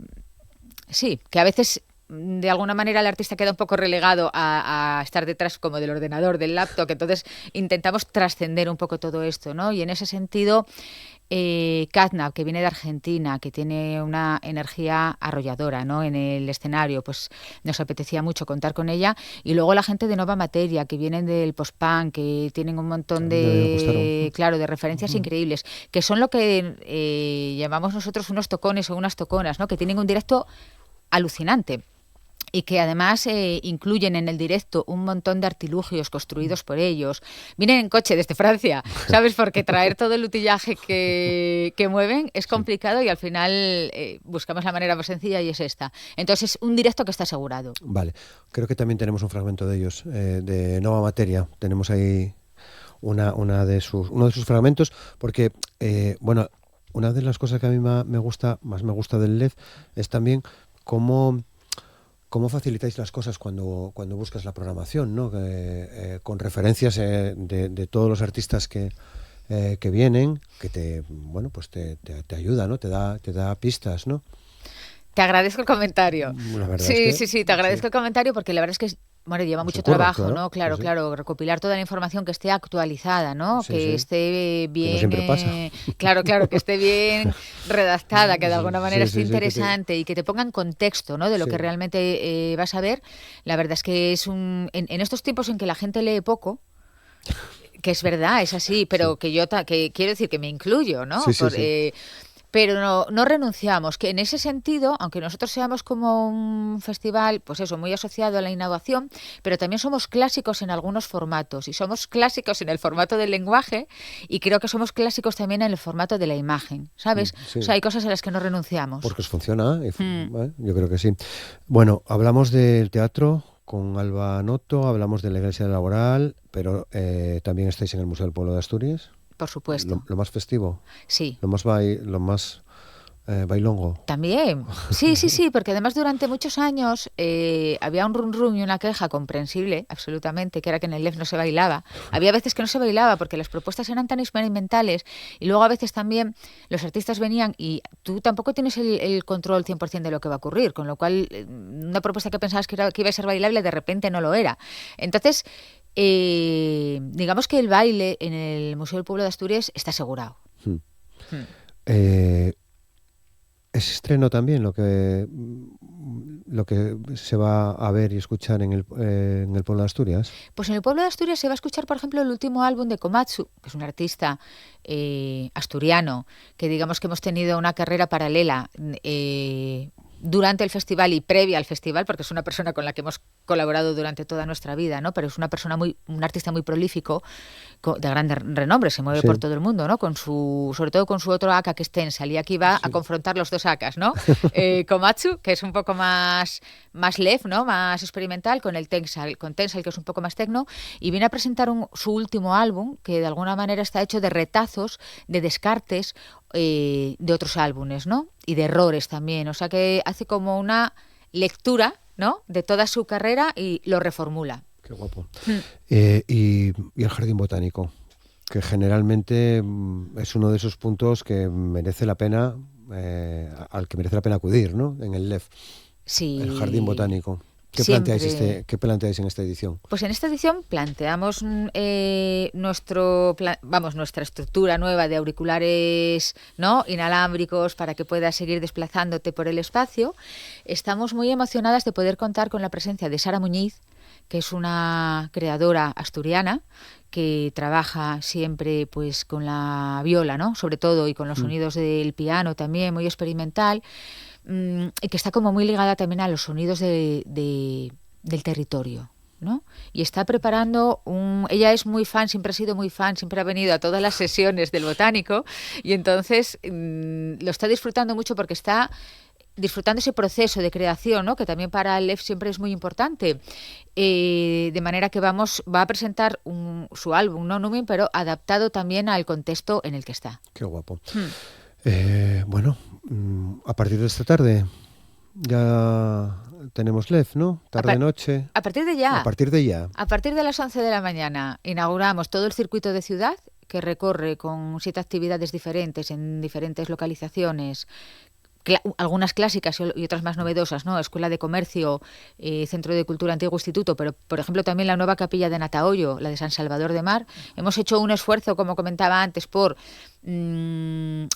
F: sí, que a veces de alguna manera el artista queda un poco relegado a estar detrás como del ordenador, del laptop, entonces intentamos trascender un poco todo esto, ¿no? Y en ese sentido, Catnap, que viene de Argentina, que tiene una energía arrolladora, ¿no?, en el escenario, pues nos apetecía mucho contar con ella. Y luego la gente de Nova Materia, que vienen del post-punk, que tienen un montón de referencias increíbles, que son lo que llamamos nosotros unos tocones o unas toconas, ¿no?, que tienen un directo alucinante. Y que además incluyen en el directo un montón de artilugios construidos por ellos. Vienen en coche desde Francia, ¿sabes? Porque traer todo el utillaje que mueven es complicado, y al final buscamos la manera más sencilla, y es esta. Entonces, un directo que está asegurado.
A: Vale, creo que también tenemos un fragmento de ellos, de Nova Materia. Tenemos ahí uno de sus fragmentos, porque, bueno, una de las cosas que a mí más me gusta del LEF es también cómo facilitáis las cosas cuando buscas la programación, ¿no? Con referencias de todos los artistas que vienen, que te ayuda, ¿no? Te da pistas, ¿no?
F: Te agradezco el comentario.
A: La verdad
F: Sí, te agradezco el comentario, porque la verdad es que lleva mucho trabajo, ¿no? Claro, recopilar toda la información, que esté actualizada, ¿no? Que esté bien...
A: Que no siempre pasa.
F: Claro, que esté bien redactada, que de alguna manera esté interesante y que te ponga en contexto, ¿no?, de lo que realmente vas a ver. La verdad es que es en estos tiempos en que la gente lee poco, que es verdad, es así, pero que yo que quiero decir que me incluyo, ¿no? Pero no renunciamos, que en ese sentido, aunque nosotros seamos como un festival, pues eso, muy asociado a la innovación, pero también somos clásicos en algunos formatos, y somos clásicos en el formato del lenguaje, y creo que somos clásicos también en el formato de la imagen, ¿sabes?
A: Sí.
F: O sea, hay cosas a las que no renunciamos.
A: Porque os funciona, yo creo que sí. Bueno, hablamos del teatro con Alba Noto, hablamos de la Iglesia Laboral, pero también estáis en el Museo del Pueblo de Asturias.
F: Por supuesto.
A: Lo más festivo.
F: Sí.
A: Lo más bailongo.
F: También. Sí, porque además durante muchos años había un rum y una queja comprensible, absolutamente, que era que en el LEF no se bailaba. Había veces que no se bailaba porque las propuestas eran tan experimentales, y luego a veces también los artistas venían y tú tampoco tienes el control 100% de lo que va a ocurrir, con lo cual una propuesta que pensabas que iba a ser bailable de repente no lo era. Entonces, digamos que el baile en el Museo del Pueblo de Asturias está asegurado.
A: Es estreno también lo que se va a ver y escuchar en el Pueblo de Asturias.
F: Pues en el Pueblo de Asturias se va a escuchar, por ejemplo, el último álbum de Komatsu, que es un artista asturiano, que digamos que hemos tenido una carrera paralela durante el festival y previa al festival, porque es una persona con la que hemos colaborado durante toda nuestra vida, ¿no? Pero es una persona un artista muy prolífico, de gran renombre, se mueve por todo el mundo, ¿no? Sobre todo con su otro aka, que es Tensal, y aquí va a confrontar los dos akas, ¿no? Komatsu, que es un poco más LEF, ¿no?, más experimental, con Tensal, que es un poco más tecno, y viene a presentar su último álbum, que de alguna manera está hecho de retazos, de descartes de otros álbumes, ¿no?, y de errores también, o sea que hace como una lectura, ¿no?, de toda su carrera y lo reformula.
A: Qué guapo. Y el Jardín Botánico, que generalmente es uno de esos puntos que merece la pena al que merece la pena acudir, ¿no? En el LEF,
F: Sí.
A: el Jardín Botánico. ¿Qué planteáis en esta edición?
F: Pues en esta edición planteamos nuestra estructura nueva de auriculares, ¿no?, inalámbricos para que puedas seguir desplazándote por el espacio. Estamos muy emocionadas de poder contar con la presencia de Sara Muñiz, que es una creadora asturiana que trabaja siempre pues con la viola, ¿no?, sobre todo, y con los sonidos del piano también, muy experimental. Y que está como muy ligada también a los sonidos del territorio, ¿no? Y está preparando ella es muy fan, siempre ha sido muy fan, siempre ha venido a todas las sesiones del Botánico, y entonces lo está disfrutando mucho porque está disfrutando ese proceso de creación, ¿no?, que también para el LEF siempre es muy importante. De manera que va a presentar su álbum, ¿no?, Numen, pero adaptado también al contexto en el que está.
A: Qué guapo. Bueno, a partir de esta tarde ya tenemos LEF, ¿no? Tarde-noche.
F: A partir de ya.
A: A partir de ya.
F: A partir de las 11 de la mañana inauguramos todo el circuito de ciudad, que recorre con 7 actividades diferentes en diferentes localizaciones, algunas clásicas y otras más novedosas, ¿no? Escuela de Comercio, Centro de Cultura Antiguo Instituto, pero por ejemplo también la nueva capilla de Natahoyo, la de San Salvador de Mar. Hemos hecho un esfuerzo, como comentaba antes, por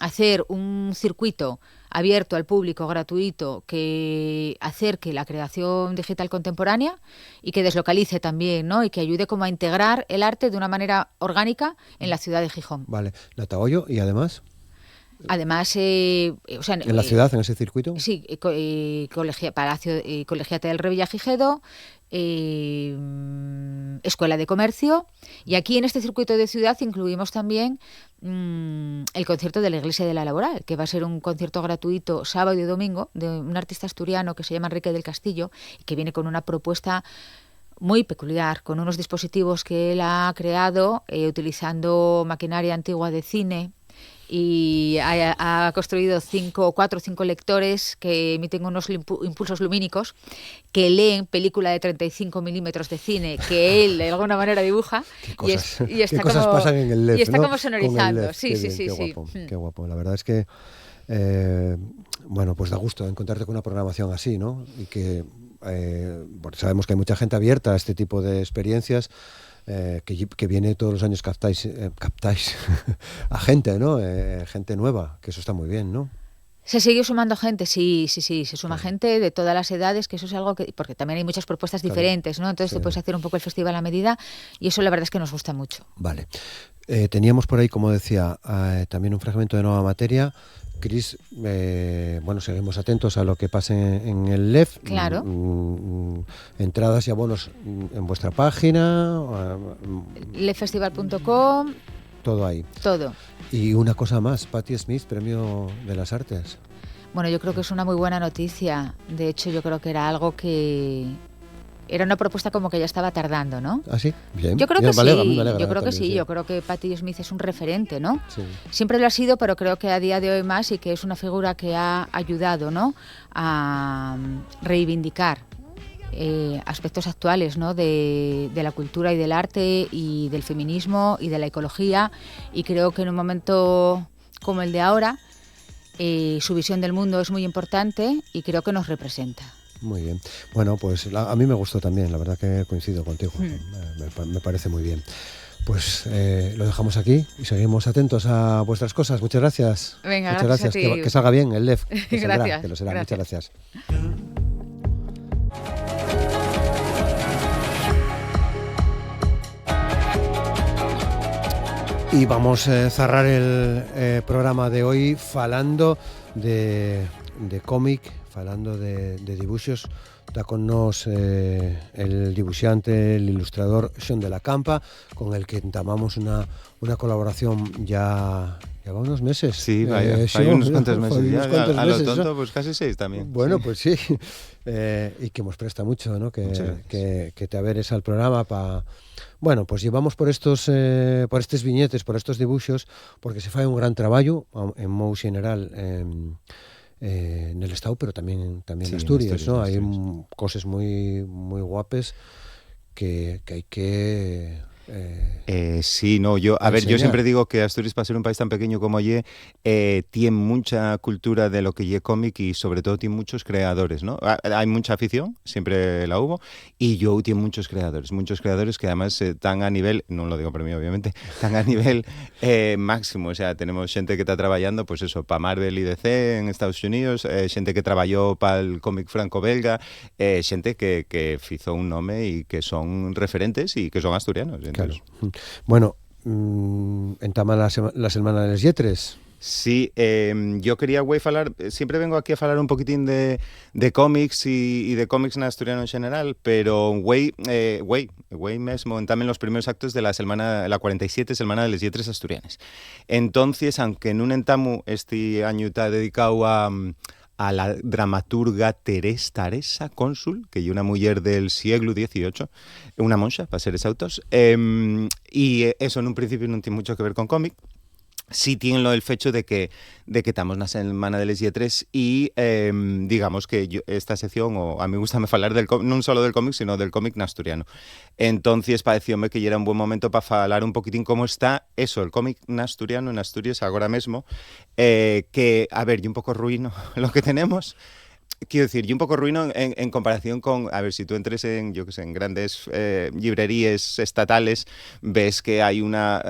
F: hacer un circuito abierto al público, gratuito, que acerque la creación digital contemporánea y que deslocalice también, ¿no?, y que ayude como a integrar el arte de una manera orgánica en la ciudad de Gijón.
A: Vale, Natahoyo, y además...
F: Además,
A: ¿en la ciudad, en ese circuito?
F: Sí, Palacio Colegiata del Revillagigedo, Escuela de Comercio, y aquí en este circuito de ciudad incluimos también el concierto de la Iglesia de la Laboral, que va a ser un concierto gratuito sábado y domingo de un artista asturiano que se llama Enrique del Castillo, y que viene con una propuesta muy peculiar, con unos dispositivos que él ha creado utilizando maquinaria antigua de cine, y ha construido 4 o 5 lectores que emiten unos impulsos lumínicos que leen película de 35 milímetros de cine que él de alguna manera dibuja.
A: ¿Qué cosas pasan en el LEF,
F: y está, ¿no?, como
A: con
F: sonorizando.
A: el LEF.
F: Sí.
A: Guapo, qué guapo. La verdad es que bueno, pues da gusto encontrarte con una programación así, ¿no? Y que sabemos que hay mucha gente abierta a este tipo de experiencias. Que viene todos los años, captáis a gente, ¿no? Gente nueva, que eso está muy bien, ¿no?
F: Se sigue sumando gente, sí, se suma gente de todas las edades, que eso es algo que, porque también hay muchas propuestas diferentes, ¿no? Entonces te puedes hacer un poco el festival a medida, y eso la verdad es que nos gusta mucho.
A: Vale. Teníamos por ahí, como decía, también un fragmento de Nueva Materia. Cris, bueno, seguimos atentos a lo que pase en el LEF.
F: Claro.
A: Entradas y abonos en vuestra página.
F: leffestival.com.
A: Todo ahí.
F: Todo.
A: Y una cosa más, Patti Smith, Premio de las Artes.
F: Bueno, yo creo que es una muy buena noticia. De hecho, yo creo que era algo que... Era una propuesta como que ya estaba tardando, ¿no?
A: ¿Ah, sí? Bien.
F: Yo creo que sí. Yo creo que
A: sí.
F: Yo creo que Patti Smith es un referente, ¿no?
A: Sí.
F: Siempre lo ha sido, pero creo que a día de hoy más, y que es una figura que ha ayudado, ¿no?, a reivindicar aspectos actuales, ¿no?, de la cultura y del arte y del feminismo y de la ecología, y creo que en un momento como el de ahora su visión del mundo es muy importante y creo que nos representa.
A: Muy bien. Bueno, pues a mí me gustó también, la verdad que coincido contigo. Me parece muy bien. Pues lo dejamos aquí y seguimos atentos a vuestras cosas. Muchas gracias.
F: Venga,
A: muchas gracias. Que salga bien el LEF. Que
F: gracias.
A: Que lo será.
F: Gracias.
A: Muchas gracias. Y vamos a cerrar el programa de hoy falando de cómic, falando de dibuixos. Está con nos el dibujante, el ilustrador Xon de la Campa, con el que entamamos una colaboración ya va unos meses.
G: Sí, vaya, hay unos cuantos meses ya. A lo tonto, pues casi 6 también.
A: Bueno,
G: sí.
A: Pues sí. Y que nos presta mucho, ¿no? Que te averes al programa para... Bueno, pues llevamos por estos viñetes, por estos dibuixos, porque se fai un gran traballo en Mou Xeneral en el Estado, pero también en Asturias, ¿no? Hay cosas muy guapes que hay que
G: Sí, no, yo siempre digo que Asturias, para ser un país tan pequeño como Ye, tiene mucha cultura de lo que Ye cómic y sobre todo tiene muchos creadores, ¿no? Hay mucha afición, siempre la hubo, y yo tiene muchos creadores que además están a nivel, no lo digo por mí obviamente, están a nivel máximo, o sea, tenemos gente que está trabajando, pues eso, para Marvel y DC en Estados Unidos, gente que trabajó para el cómic franco-belga, gente que hizo un nombre y que son referentes y que son asturianos. Entonces,
A: claro. Bueno, entama la Semana de les Lletres.
G: Sí, yo quería falar, siempre vengo aquí a hablar un poquitín de cómics y de cómics en asturiano en general, pero mesmo también los primeros actos de la 47 Semana de les Lletres asturianes. Entonces, aunque en un entamu este año está dedicado a la dramaturga Teresa Cónsul, que es una mujer del siglo XVIII, una monja, para ser exactos, y eso en un principio no tiene mucho que ver con cómic. Sí tiene el fecho de que estamos en la Semana de les Lletres y digamos que esta sección, o a mí me gusta hablar no solo del cómic, sino del cómic asturiano. Entonces parecióme que ya era un buen momento para hablar un poquitín cómo está eso, el cómic asturiano en Asturias ahora mismo, que, a ver, y un poco ruino lo que tenemos. Quiero decir, y un poco ruino en comparación con, a ver, si tú entres en, yo qué sé, en grandes librerías estatales, ves que hay una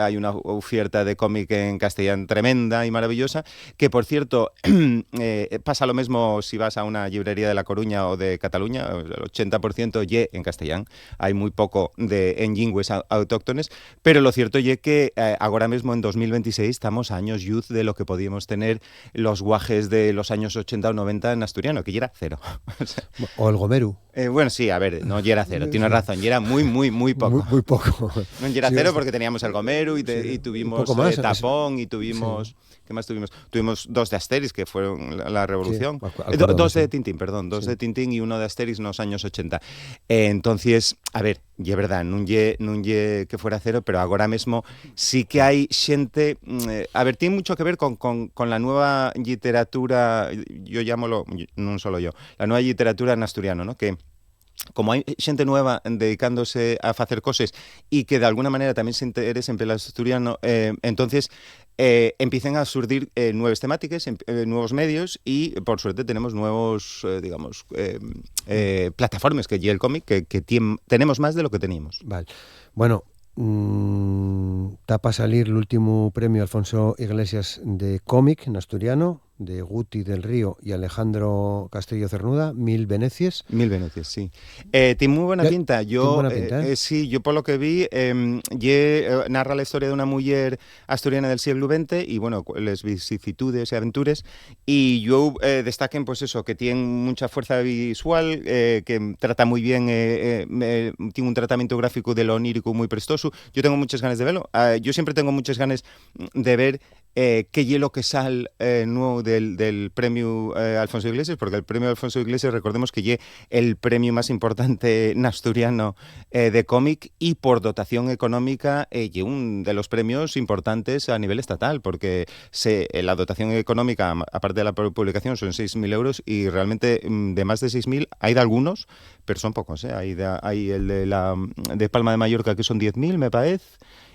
G: oferta de cómic en castellano tremenda y maravillosa, que por cierto, pasa lo mismo si vas a una librería de La Coruña o de Cataluña, el 80% ye en castellano, hay muy poco en lingües autóctones, pero lo cierto ye que ahora mismo en 2026 estamos a años luz de lo que podíamos tener los guajes de los años 80 o 90 en asturiano, que ya era cero.
A: O el gomeru.
G: Bueno, sí, a ver, no ya era cero, tienes razón, ya era muy poco.
A: Muy poco.
G: No ya era cero porque teníamos el gomeru y tuvimos más, tapón y tuvimos... Sí. ¿Qué más tuvimos? Tuvimos 2 de Asterix, que fueron la Revolución. Sí, 2 de Tintín, perdón. 2 de Tintín y 1 de Asterix en los años 80. Entonces, a ver, y es verdad, no ye que fuera cero, pero ahora mismo sí que hay gente... a ver, tiene mucho que ver con la nueva literatura, yo llamo, no solo yo, la nueva literatura en asturiano, ¿no? Que como hay gente nueva dedicándose a hacer cosas y que de alguna manera también se interesa en el asturiano, entonces empiezan a surgir nuevas temáticas, nuevos medios y por suerte tenemos nuevos, digamos, plataformas que lleva el cómic que tenemos más de lo que teníamos.
A: Vale. Bueno, está para salir el último premio Alfonso Iglesias de cómic en asturiano, de Guti del Río y Alejandro Castillo Cernuda, 1000 Venecies.
G: 1000 Venecies, sí. Tiene muy buena pinta. Sí, yo por lo que vi, narra la historia de una mujer asturiana del siglo XX y, bueno, las vicisitudes y aventuras. Y yo destaquen, pues eso, que tiene mucha fuerza visual, que trata muy bien, tiene un tratamiento gráfico de lo onírico muy prestoso. Yo tengo muchas ganas de verlo. Yo siempre tengo muchas ganas de ver qué hielo que sale nuevo del premio Alfonso Iglesias, porque el premio Alfonso Iglesias, recordemos que es el premio más importante asturiano de cómic y por dotación económica es uno de los premios importantes a nivel estatal, porque la dotación económica, aparte de la publicación, son 6.000 euros y realmente de más de 6.000 hay de algunos, pero son pocos. Hay el de Palma de Mallorca que son 10.000, me parece,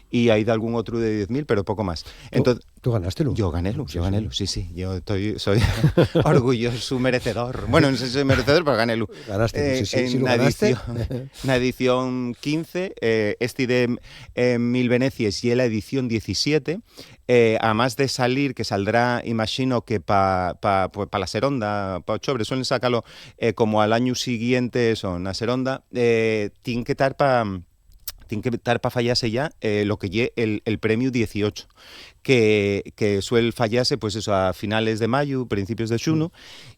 G: y hay de algún otro de 10.000, pero poco más. Entonces,
A: ¿Tú ganaste?
G: Yo gané, sí. Yo soy orgulloso merecedor. Bueno, no sé si soy merecedor, pero gané.
A: Ganaste,
G: en la edición 15, de 1000 Venecies y en la edición 17, además de salir, que saldrá, imagino que para la Seronda, para Ochobre, suelen sacarlo como al año siguiente, eso, en la Seronda, tiene que estar para fallarse ya lo que lle el premio 18, que suele fallarse pues eso a finales de mayo, principios de xuno,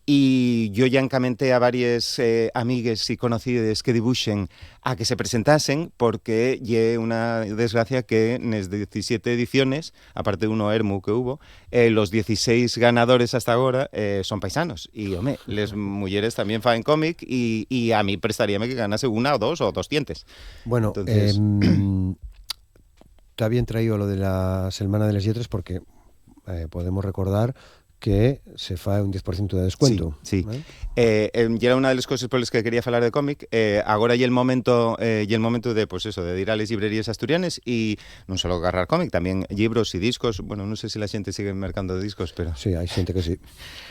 G: y yo ya encamenté a varias amigues y conocidas que dibujen a que se presentasen, porque lle una desgracia que en las 17 ediciones, aparte de uno Hermu que hubo, los 16 ganadores hasta ahora son paisanos, y hombre, las mujeres también fan cómic y a mí prestaríame que ganase una o dos o 200.
A: Bueno, entonces... está bien traído lo de la Semana de les Lletres porque podemos recordar que se fa un 10% de descuento.
G: Sí, sí. Y era una de las cosas por las que quería hablar de cómic. Agora y el momento de, pues eso, de ir a las librerías asturianas y no solo agarrar cómic, también libros y discos. Bueno, no sé si la gente sigue mercando discos, pero...
A: Sí, hay gente que sí.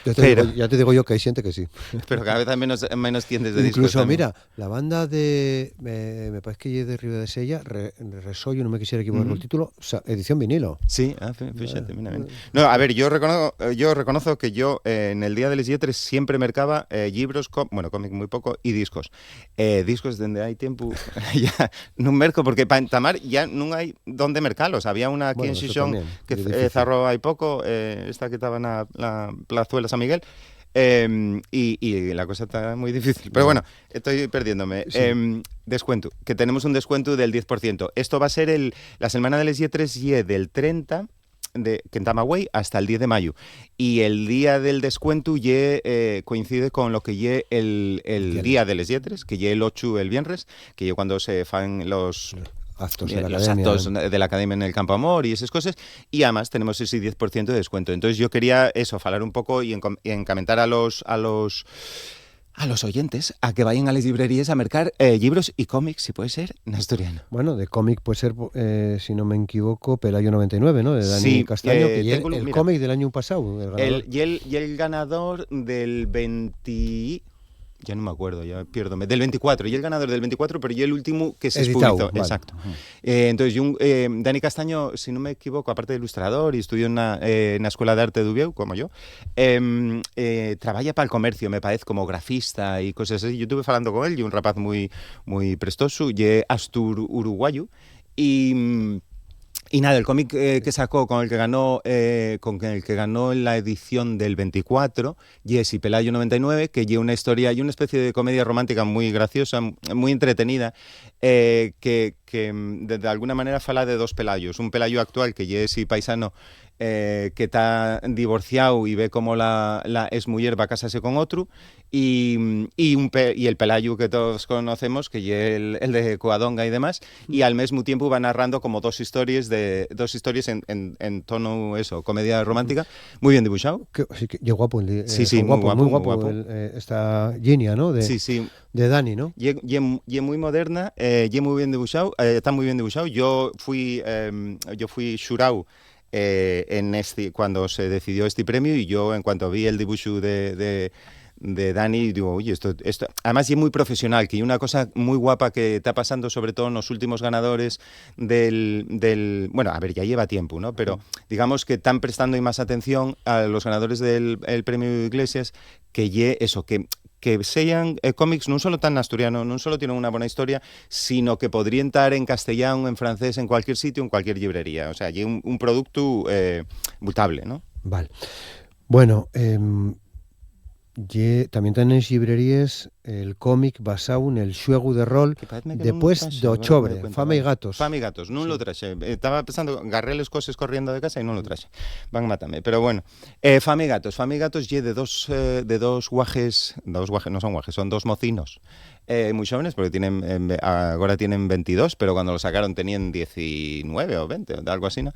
A: Ya te digo yo que hay gente que sí.
G: Pero cada vez hay menos tiendas de discos.
A: Incluso,
G: también.
A: mira, la banda de... me parece que es de Riva de Sella, Resollo, no me quisiera equivocar el título, edición vinilo.
G: Sí, fíjate, mira. No, a ver, yo reconozco que yo en el día de les Yetres siempre mercaba libros, cómic muy poco, y discos. Discos donde hay tiempo ya no merco, porque para entamar ya no hay donde mercalos. Había una aquí en Xixón que cerró hay poco, esta que estaba en la Plazuela San Miguel. Y la cosa está muy difícil. Pero bueno, estoy perdiéndome. Sí. Descuento, que tenemos un descuento del 10%. Esto va a ser la semana de les Yetres del 30 de Kentamaway hasta el 10 de mayo. Y el día del descuento coincide con lo que el día de les Yetres, que el 8 el viernes, que cuando se fan los
A: actos
G: de la academia en el Campo Amor y esas cosas, y además tenemos ese 10% de descuento. Entonces yo quería hablar un poco y encamentar a los oyentes a que vayan a las librerías a mercar libros y cómics, si puede ser, en asturiano.
A: Bueno, de cómic puede ser, si no me equivoco, Pelayo 99, ¿no? De Dani Castaño, que el cómic del año pasado.
G: El ganador del 20... Ya no me acuerdo, ya pierdome. Del 24, y el ganador del 24, pero y el último que se publicó. Vale. Exacto. Entonces, Dani Castaño, si no me equivoco, aparte de ilustrador y estudió en la Escuela de Arte de Ubieu, como yo, trabaja para el comercio, me parece, como grafista y cosas así. Yo estuve hablando con él, y un rapaz muy, muy prestoso, y astur uruguayo, y nada, el cómic que sacó con el que ganó en la edición del 24, y Pelayo 99, que lleva una historia y una especie de comedia romántica muy graciosa, muy entretenida, que de alguna manera fala de dos Pelayos. Un Pelayo actual, que es paisano, que está divorciado y ve cómo la exmuller va a casarse con otro, y el Pelayo que todos conocemos, que es el de Coadonga y demás, y al mismo tiempo va narrando como dos historias en tono comedia romántica, muy bien dibujado.
A: Y guapo,
G: sí, muy guapo.
A: Esta Ginia, ¿no? De Dani, ¿no?
G: Y muy moderna, y muy bien dibujado, está muy bien dibujado. Yo fui xurau cuando se decidió este premio, y yo, en cuanto vi el dibujo de Dani, digo, oye, esto además es muy profesional, que hay una cosa muy guapa que está pasando, sobre todo en los últimos ganadores bueno, a ver, ya lleva tiempo, ¿no? Pero digamos que están prestando más atención a los ganadores del premio Iglesias, que sean cómics no solo tan asturiano, no solo tienen una buena historia, sino que podrían estar en castellano, en francés, en cualquier sitio, en cualquier librería. O sea, hay un producto mutable, ¿no?
A: Vale. Bueno, también tenéis librerías el cómic basado en el xuego de rol después de octubre, Fama y Gatos.
G: Fama y Gatos, no lo traje. Estaba pensando, agarré las cosas corriendo de casa y no lo traje. Van a matarme, pero bueno. Fama y Gatos de dos guajes, no son guajes, son dos mocinos. Muy jóvenes, porque ahora tienen 22, pero cuando lo sacaron tenían 19 o 20, algo así, ¿no?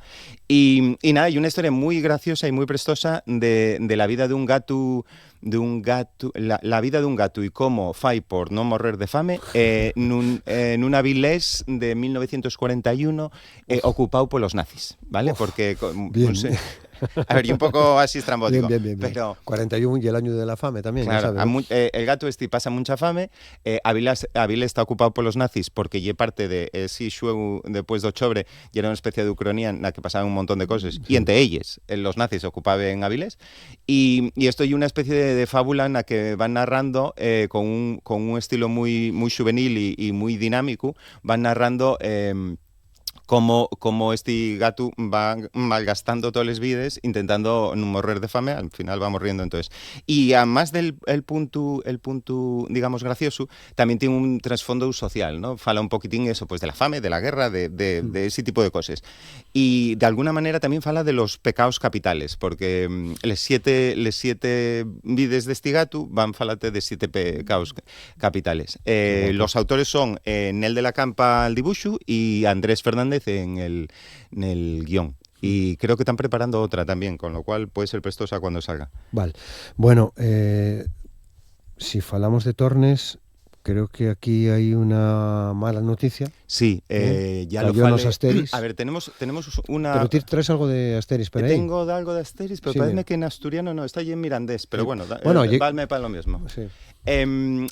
G: Y nada, hay una historia muy graciosa y muy prestosa de la vida de un gato, la vida de un gato y cómo fai por no morrer de fame en un Avilés de 1941 ocupado por los nazis, ¿vale? Porque
A: bien.
G: A ver, y un poco así estrambótico.
A: Bien.
G: Pero
A: 41 y el año de la fame también,
G: claro,
A: ya sabes.
G: El gato pasa mucha fame. Avilés está ocupado por los nazis porque ye parte de ese xuego después de octubre, y era una especie de ucronía en la que pasaban un montón de cosas, y entre ellas los nazis ocupaban Avilés, y esto es una especie de fábula en la que van narrando con un estilo muy, muy juvenil y muy dinámico, van narrando como este gato va malgastando todas las vidas intentando no morrer de fame, al final va morriendo entonces. Y además del punto, digamos, gracioso, también tiene un trasfondo social, ¿no? Fala un poquitín eso, pues de la fame, de la guerra, de ese tipo de cosas. Y de alguna manera también fala de los pecados capitales, porque les siete vides de este gato van falarte de 7 pecados capitales. Los autores son Nel de la Campa al dibujo y Andrés Fernández en el guión. y creo que están preparando otra también, con lo cual puede ser prestosa cuando salga.
A: Vale. Bueno, si falamos de Tornes, creo que aquí hay una mala noticia.
G: Sí, ya lo
A: Cayó
G: fale.
A: nos Asteris.
G: A ver, tenemos una...
A: Pero ti traes algo de Asteris per aí?
G: Tengo algo de Asteris, pero
A: Sí,
G: parece
A: mira.
G: que en asturiano no, está allí en mirandés, pero bueno,
A: Bueno,
G: valme para lo mismo.
A: Sí.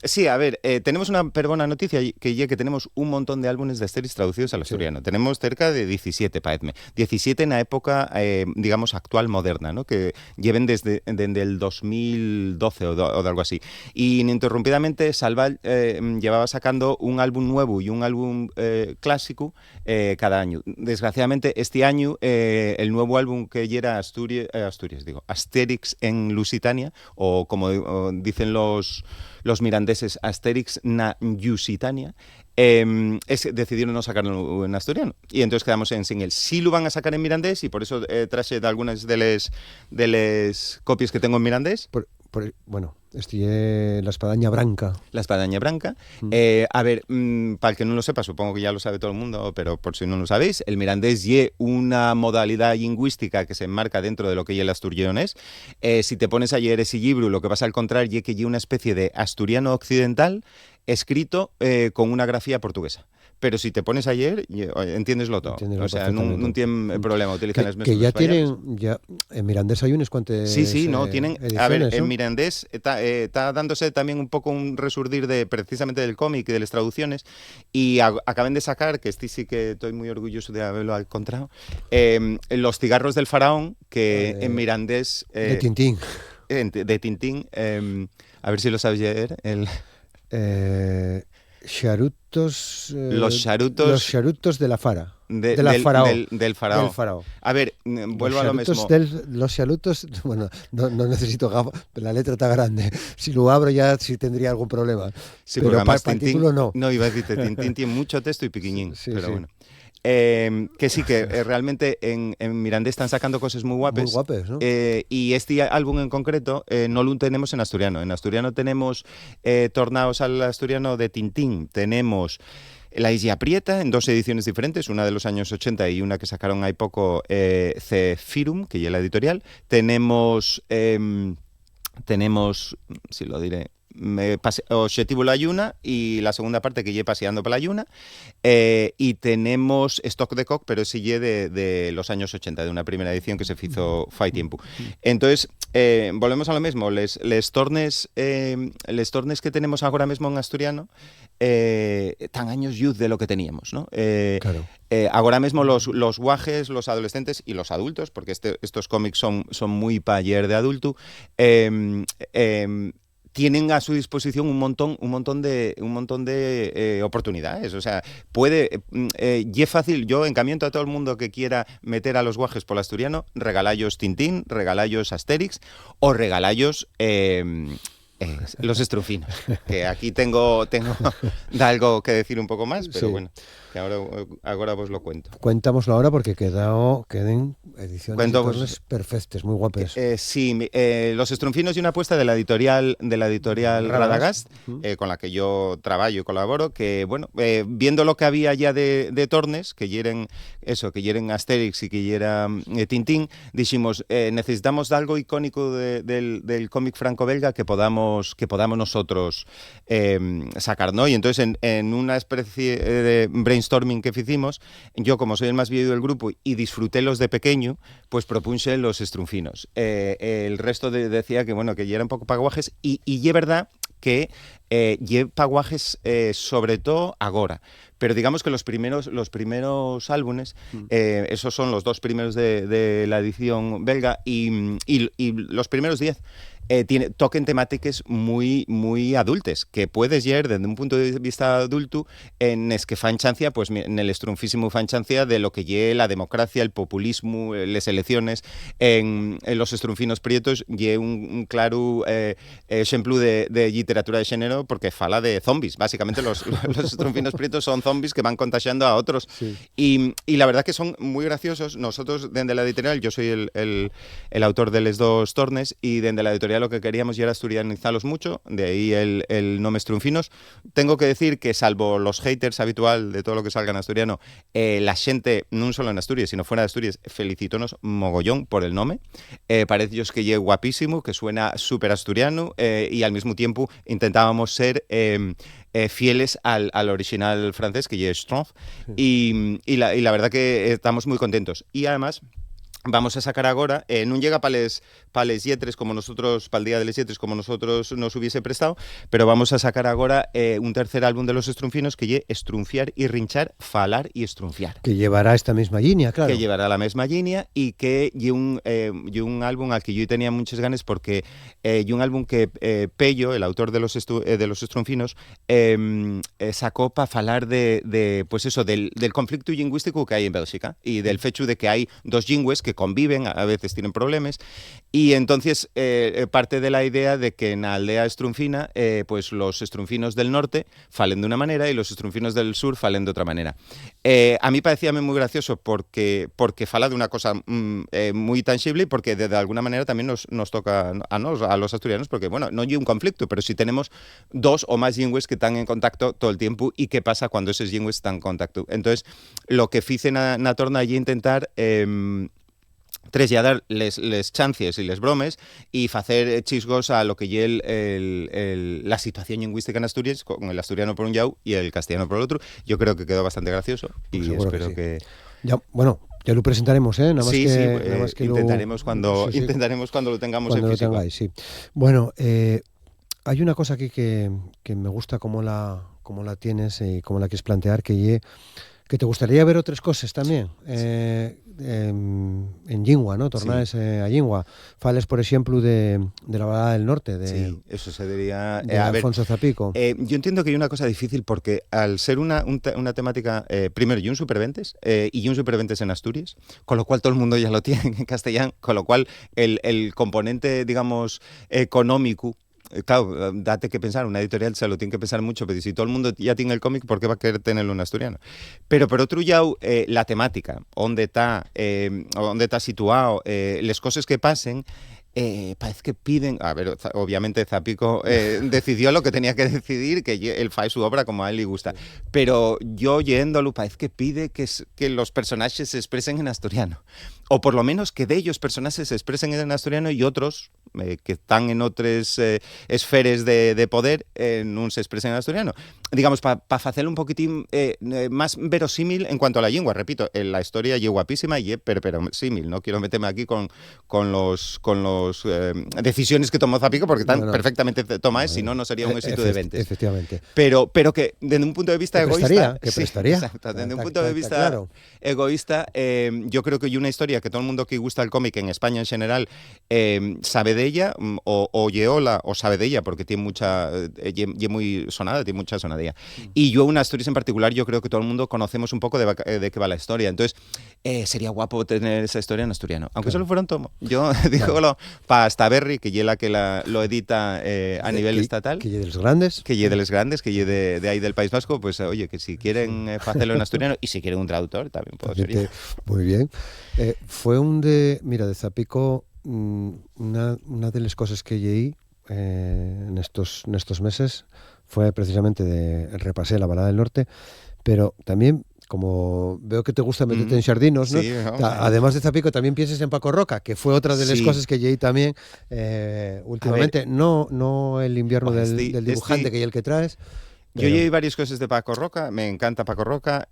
G: Sí, a ver, tenemos una buena noticia que tenemos un montón de álbumes de Asteris traducidos al asturiano. Tenemos cerca de 17, parece. 17 en la época, digamos, actual, moderna, ¿no? Que lleven desde el 2012 o de algo así. Y ininterrumpidamente Salval llevaba sacando un álbum nuevo y un álbum clásico cada año. Desgraciadamente, este año el nuevo álbum que ya era Asterix en Lusitania, o como dicen los mirandeses, Asterix na Lusitania, decidieron no sacarlo en asturiano. Y entonces quedamos en single. Sí lo van a sacar en mirandés, y por eso traje de algunas de las copias que tengo en mirandés.
A: Bueno, la espadaña branca.
G: La espadaña branca. A ver, para el que no lo sepa, supongo que ya lo sabe todo el mundo, pero por si no lo sabéis, el mirandés es una modalidad lingüística que se enmarca dentro de lo que es el asturionés. Si te pones a leer ese libro, lo que vas a encontrar es que es una especie de asturiano occidental escrito con una grafía portuguesa. Pero si te pones ayer, entiendeslo todo. O sea, no tienen problema, utilizan las mismas
A: que ya
G: españoles.
A: en mirandés hay unas cuantas
G: Sí, no, tienen... A ver, en
A: ¿no?
G: mirandés está dándose también un poco un resurdir precisamente del cómic y de las traducciones, y acaban de sacar, que sí que estoy muy orgulloso de haberlo encontrado, Los cigarros del faraón, que en mirandés...
A: de Tintín.
G: De Tintín, a ver si lo sabes leer,
A: Charutos.
G: Los
A: charutos de la fara.
G: del faraón.
A: Del faraón.
G: A ver, vuelvo a lo mismo.
A: Los charutos, bueno, no necesito gafas, la letra está grande. Si lo abro ya sí tendría algún problema.
G: Sí,
A: pero para
G: Tintín,
A: el título no.
G: No, iba a decirte, Tintín tiene mucho texto y piquiñín,
A: Sí,
G: pero
A: sí.
G: bueno. Que sí, que realmente en mirandés están sacando cosas muy guapes.
A: Muy guapes, ¿no?
G: Y este álbum en concreto no lo tenemos en asturiano. En asturiano tenemos Tornaos al asturiano de Tintín. Tenemos La Isla Prieta en 2 ediciones diferentes, una de los años 80 y una que sacaron hace poco, Cefirum, que ya es la editorial. Tenemos, si lo diré, Objetivo la Lluna, y la segunda parte que lleve Paseando por la Lluna, y tenemos Stock de Cock, pero ese lle de los años 80, de una primera edición que se hizo fai tiempo. Entonces, volvemos a lo mismo, les tornes que tenemos ahora mismo en asturiano tan años youth de lo que teníamos, ¿no?
A: Claro.
G: Ahora mismo los guajes, los adolescentes y los adultos, porque estos cómics son muy pa' ayer de adulto, tienen a su disposición un montón de oportunidades. O sea, y es fácil. Yo encamiento a todo el mundo que quiera meter a los guajes por el asturiano, regalayos Tintín, regalayos Asterix o regalayos los estrufinos, que aquí tengo da algo que decir un poco más, pero
A: sí.
G: Bueno, que ahora vos lo cuento.
A: Cuéntamoslo ahora porque queden ediciones
G: Cuento,
A: pues, perfectas, muy guapas.
G: Sí, Los estrufinos y una apuesta de la editorial Radagast, con la que yo trabajo y colaboro, que bueno, viendo lo que había ya de Tornes, que hieren Asterix y que hieran Tintín, dijimos, necesitamos de algo icónico del cómic franco-belga que podamos nosotros sacar, ¿no? Y entonces en una especie de brainstorming que hicimos, yo como soy el más viejo del grupo y disfruté los de pequeño, pues propuse los estrufinos. El resto decía que bueno, que ya era un poco paguajes, y es verdad que lleva paguajes sobre todo agora. Pero digamos que los primeros álbumes, esos son los 2 primeros de la edición belga, y los primeros 10 toquen temáticas muy, muy adultes, que puedes llegar desde un punto de vista adulto en es que fan chancia, pues en el estrunfísimo fan chancia de lo que lleve la democracia, el populismo, las elecciones. En los estrunfinos prietos lleve un claro ejemplo de literatura de género, porque fala de zombies. Básicamente los estrunfinos prietos son zombies que van contagiando a otros. Sí. Y la verdad que son muy graciosos. Nosotros, desde la editorial, yo soy el autor de Les Dos Tornes, y desde la editorial era lo que queríamos y era asturianizarlos mucho, de ahí el nombre Estrunfinos. Tengo que decir que, salvo los haters habitual de todo lo que salga en asturiano, la xente, non solo en Asturias, sino fuera de Asturias, felicitónos mogollón por el nombre. Parece ellos que llegue guapísimo, que suena súper asturiano, y al mismo tiempo intentábamos ser fieles al original francés, que es Schtroumpf, y la verdad que estamos muy contentos. Y además vamos a sacar ahora, no llega para les yetres como nosotros, para el Día de les Yetres como nosotros nos hubiese prestado, pero vamos a sacar ahora un tercer álbum de los Estrunfinos que lle Estrunfiar y Rinchar, Falar y Estrunfiar.
A: Que llevará esta misma línea, claro.
G: Que llevará la misma línea y que lle un álbum al que yo tenía muchas ganas porque lle un álbum que Pello, el autor de los Estrunfinos, sacó para falar de pues eso, del conflicto lingüístico que hay en Bélgica y del hecho de que hay dos lingües que conviven, a veces tienen problemas, y entonces parte de la idea de que en la aldea estrunfina pues los estrunfinos del norte falen de una manera y los estrunfinos del sur falen de otra manera. A mí parecía muy gracioso porque fala de una cosa muy tangible y porque de alguna manera también nos toca a los asturianos, porque bueno, no hay un conflicto, pero si tenemos dos o más lingües que están en contacto todo el tiempo y qué pasa cuando esos lingües están en contacto. Entonces, lo que hice na torna allí intentar traslladar les chances y les bromes y hacer chisgos a lo que lle la situación lingüística en Asturias, con el asturiano por un lado y el castellano por el otro. Yo creo que quedó bastante gracioso y
A: pues
G: espero que...
A: Ya, bueno, ya lo presentaremos, ¿eh? Nada más
G: nada más
A: que
G: intentaremos cuando lo tengamos
A: cuando
G: en
A: lo
G: físico.
A: tengáis, sí. Bueno, hay una cosa aquí que me gusta cómo la tienes y cómo la quieres plantear, que te gustaría ver otras cosas también en Llingua, ¿no? Tornaes a Llingua. Fales, por ejemplo, de la Balada del Norte,
G: sí, eso se diría
A: de Alfonso Zapico.
G: Yo entiendo que hay una cosa difícil porque al ser una temática, primero, y un superventes y un superventes en Asturias, con lo cual todo el mundo ya lo tiene en castellano, con lo cual el componente, digamos, económico, claro, date que pensar, una editorial se lo tiene que pensar mucho, pero si todo el mundo ya tiene el cómic, ¿por qué va a querer tenerlo en asturiano? Pero por otro lado, la temática, dónde está situado, las cosas que pasen, parece que piden, a ver, obviamente Zapico decidió lo que tenía que decidir, que él fae su obra como a él le gusta, pero yo oyéndolo parece que pide que los personajes se expresen en asturiano, o por lo menos que de ellos personajes se expresen en asturiano y otros que están en otras esferas de poder no se expresen en asturiano. Digamos, para hacerlo un poquitín más verosímil en cuanto a la lengua. Repito, la historia es guapísima y es verosímil. No quiero meterme aquí con los decisiones que tomó Zapico porque están perfectamente tomadas, si no, no sería un éxito de ventas.
A: Efectivamente.
G: Pero que desde un punto de vista egoísta...
A: Que prestaría.
G: Sí, exacto, desde un punto de vista egoísta, yo creo que hay una historia que todo el mundo que gusta el cómic en España en general sabe de ella, o lleola, o sabe de ella, porque tiene mucha... muy sonada, tiene mucha sonadilla. Y yo, una Asturias en particular, yo creo que todo el mundo conocemos un poco de qué va la historia. Entonces, sería guapo tener esa historia en asturiano. Aunque solo fuera un tomo. Yo digo para Staberry, que es la que lo edita a nivel estatal.
A: Que lle de los grandes.
G: Que lle de los grandes, que lle de ahí del País Vasco, pues oye, que si quieren hacerlo en asturiano y si quieren un traductor, también puedo ser yo.
A: Muy bien. Fue mira, de Zapico, una de las cosas que leí en estos meses fue precisamente repasé la Balada del Norte, pero también, como veo que te gusta meterte en xardinos, ¿no?
G: Sí,
A: Además de Zapico, también pienses en Paco Roca, que fue otra de las cosas que leí también últimamente. No el invierno del dibujante, que es el que traes.
G: Yo llevo varias cosas de Paco Roca, me encanta Paco Roca,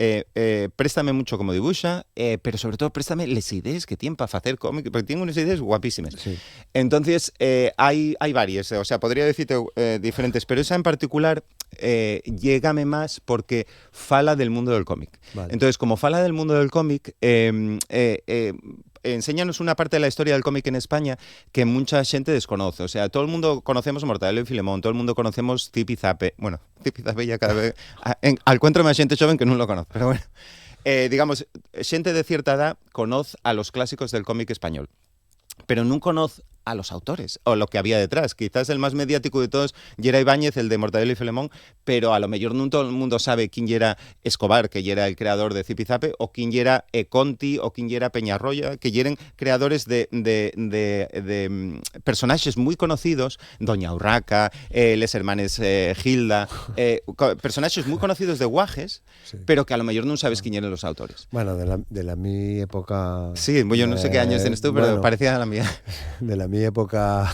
G: préstame mucho como dibuja, pero sobre todo préstame las ideas que tiene para hacer cómic, porque tiene unas ideas guapísimas. Sí. Entonces, hay varias, o sea, podría decirte diferentes, pero esa en particular llégame más porque fala del mundo del cómic. Vale. Entonces, como fala del mundo del cómic, enséñanos una parte de la historia del cómic en España que mucha gente desconoce. O sea, todo el mundo conocemos Mortadelo y Filemón, todo el mundo conocemos Zip y Zape. Bueno, Zip y Zape ya cada vez... al encuentro más gente joven que no lo conoce, pero bueno. Digamos, gente de cierta edad conoce a los clásicos del cómic español, pero no conoce a los autores o lo que había detrás. Quizás el más mediático de todos era Ibáñez, el de Mortadelo y Filemón, pero a lo mejor no todo el mundo sabe quién era Escobar, que era el creador de Zipizape, o quién era Conti, o quién era Peñarroya, que eran creadores de personajes muy conocidos, Doña Urraca, les hermanes Gilda, personajes muy conocidos de guajes, sí, pero que a lo mejor no sabes quién eran los autores.
A: Bueno, de la mi época...
G: Sí, yo no sé qué años tienes tú, pero bueno, parecía a la mía.
A: De la mi época...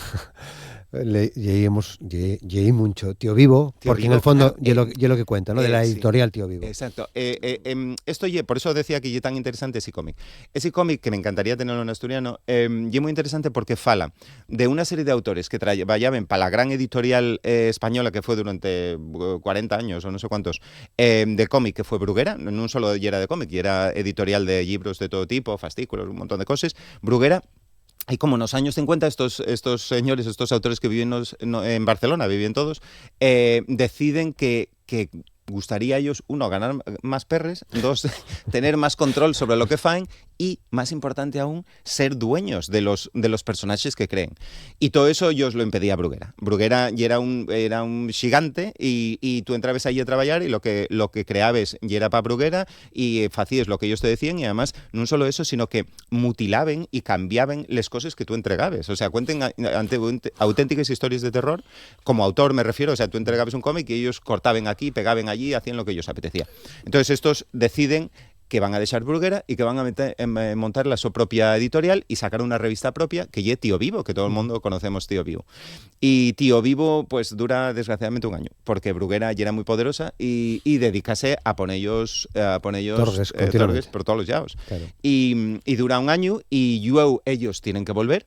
A: Llegué mucho Tío Vivo, porque Vivo, en el fondo claro, yo lo que cuenta, ¿no? De la editorial Tío Vivo.
G: Exacto. Esto, por eso decía que es tan interesante ese cómic. Ese cómic, que me encantaría tenerlo en asturiano, es muy interesante porque fala de una serie de autores que trabajaban para la gran editorial española que fue durante 40 años o no sé cuántos, de cómic, que fue Bruguera. No solo era de cómic, era editorial de libros de todo tipo, fascículos, un montón de cosas. Bruguera. Y como en los años 50 estos señores, estos autores que viven en Barcelona, viven todos, deciden que gustaría a ellos, uno, ganar más perres, dos, tener más control sobre lo que faen y, más importante aún, ser dueños de los personajes que creen. Y todo eso ellos lo impedía Bruguera. Bruguera era un gigante y tú entrabas ahí a trabajar y lo que creabas y era para Bruguera y hacías lo que ellos te decían y además no solo eso, sino que mutilaban y cambiaban las cosas que tú entregabas. O sea, cuenten auténticas historias de terror, como autor me refiero, o sea, tú entregabas un cómic y ellos cortaban aquí, pegaban allí, hacían lo que ellos apetecía. Entonces estos deciden que van a dejar Bruguera y que van a montar la su propia editorial y sacar una revista propia que es Tío Vivo, que todo el mundo conocemos Tío Vivo. Y Tío Vivo pues dura desgraciadamente un año, porque Bruguera ya era muy poderosa y dedicase a ponerlos torres por todos los lados. Claro. Y dura un año y ellos tienen que volver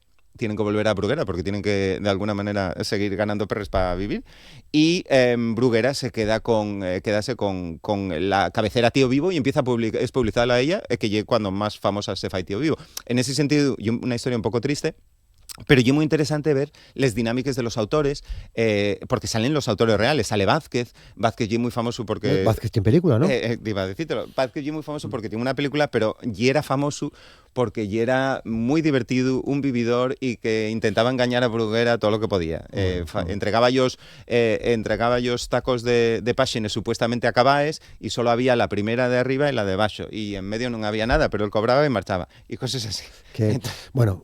G: a Bruguera porque tienen que de alguna manera seguir ganando perres para vivir y Bruguera se queda quedase con la cabecera Tío Vivo y empieza es publicada a ella, que es cuando más famosa se fai Tío Vivo. En ese sentido, una historia un poco triste, pero es muy interesante ver las dinámicas de los autores, porque salen los autores reales. Sale Vázquez es muy famoso porque...
A: Vázquez tiene película, ¿no?
G: Iba a decírtelo. Vázquez es muy famoso porque tiene una película, pero ya era famoso porque ya era muy divertido, un vividor y que intentaba engañar a Bruguera todo lo que podía. Entregaba ellos tacos de páxines supuestamente acabaes y solo había la primera de arriba y la de abajo. Y en medio no había nada, pero él cobraba y marchaba. Y cosas así.
A: Bueno,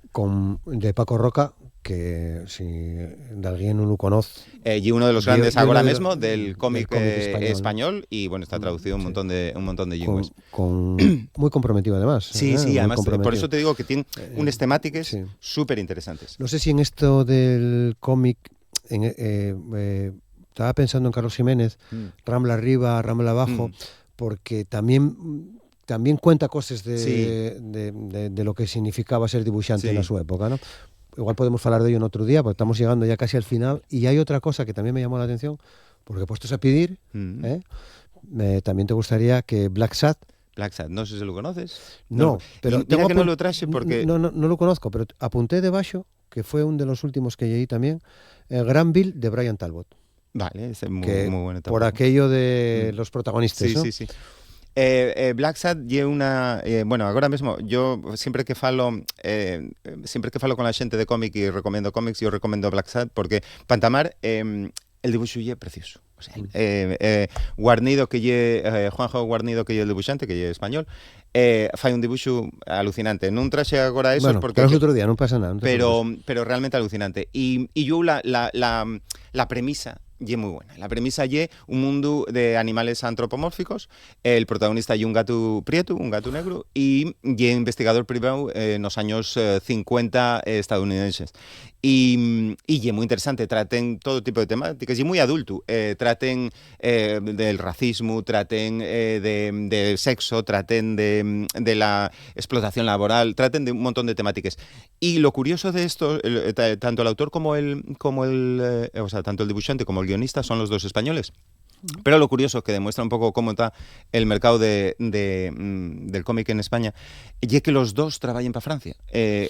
A: de Paco Roca, que si de alguien no lo conoce...
G: y uno de los grandes ahora mismo del cómic español y bueno, está traducido un montón de lenguas.
A: Muy comprometido además.
G: Sí, además por eso te digo que tiene unas temáticas súper interesantes.
A: No sé si en esto del cómic estaba pensando en Carlos Jiménez, Rambla arriba, Rambla abajo, porque también cuenta cosas de lo que significaba ser dibujante en su época, ¿no? Igual podemos hablar de ello en otro día, porque estamos llegando ya casi al final. Y hay otra cosa que también me llamó la atención, porque puestos a pedir, también te gustaría que Black Sad,
G: no sé si lo conoces.
A: No, pero
G: tengo que no lo traje porque...
A: No lo conozco, pero apunté debajo, que fue uno de los últimos que leí también, Granville de Brian Talbot.
G: Vale, es muy bueno.
A: Por aquello de los protagonistas, ¿no?
G: Sí. Black Sad lleva una... bueno, ahora mismo, yo siempre que falo con la gente de cómic y recomiendo cómics, yo recomiendo Black Sad porque Pantamar, el dibujo es precioso. O sea, Guarnido, Juanjo Guarnido, que es el dibujante, que es español, fai un dibujo alucinante. Non traxe agora eso porque...
A: Pero otro día, non pasa nada.
G: Pero realmente alucinante. Y yo la premisa y muy buena. La premisa es un mundo de animales antropomórficos. El protagonista es un gato prieto, un gato negro, y investigador privado en los años 50 estadounidenses. Y es muy interesante, traten todo tipo de temáticas, y muy adulto. Traten del racismo, traten de sexo, traten de la explotación laboral, traten de un montón de temáticas. Y lo curioso de esto, tanto el autor como o sea, tanto el dibujante como el guionista son los dos españoles. Pero lo curioso, que demuestra un poco cómo está el mercado del cómic en España, es que los dos trabajan para Francia.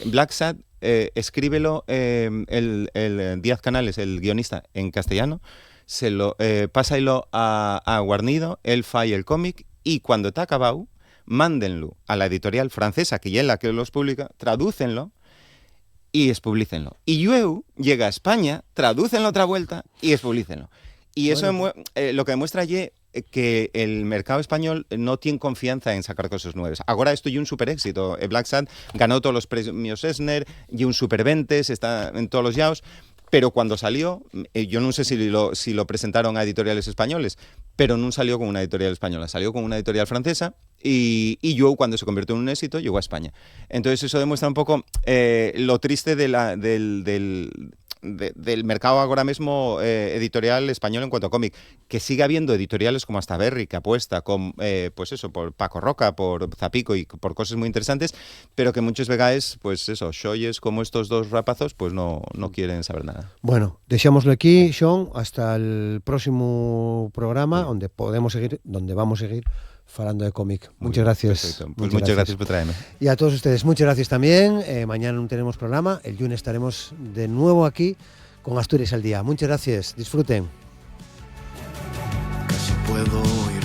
G: Black Sad, escríbelo el Díaz Canales, el guionista, en castellano, pásalo a Guarnido, él fai el cómic, y cuando está acabado, mándenlo a la editorial francesa, que ya es la que los publica, tradúcenlo, y espublicícenlo. Y luego llega a España, traducenlo otra vuelta y espublicícenlo. Y eso lo que demuestra allí que el mercado español no tiene confianza en sacar cosas nuevas. Ahora esto y un super éxito. Black Sad ganó todos los premios Eisner y un super ventes, está en todos los yaos. Pero cuando salió, yo no sé si lo presentaron a editoriales españoles, pero no salió con una editorial española, salió con una editorial francesa y yo, cuando se convirtió en un éxito, llegó a España. Entonces eso demuestra un poco lo triste del mercado ahora mismo editorial español en cuanto a cómic, que sigue habiendo editoriales como hasta Berry, que apuesta por Paco Roca, por Zapico y por cosas muy interesantes, pero que muchos vegaes, pues eso, xoyes como estos dos rapazos, pues no quieren saber nada.
A: Bueno, deixámoslo aquí, Sean, hasta el próximo programa, donde vamos a seguir falando de cómic. Muchas gracias.
G: Perfecto. Pues muchas gracias por traerme.
A: Y a todos ustedes, muchas gracias también. Mañana no tenemos programa, el lunes estaremos de nuevo aquí con Asturias al Día. Muchas gracias, disfruten.
H: Casi puedo oír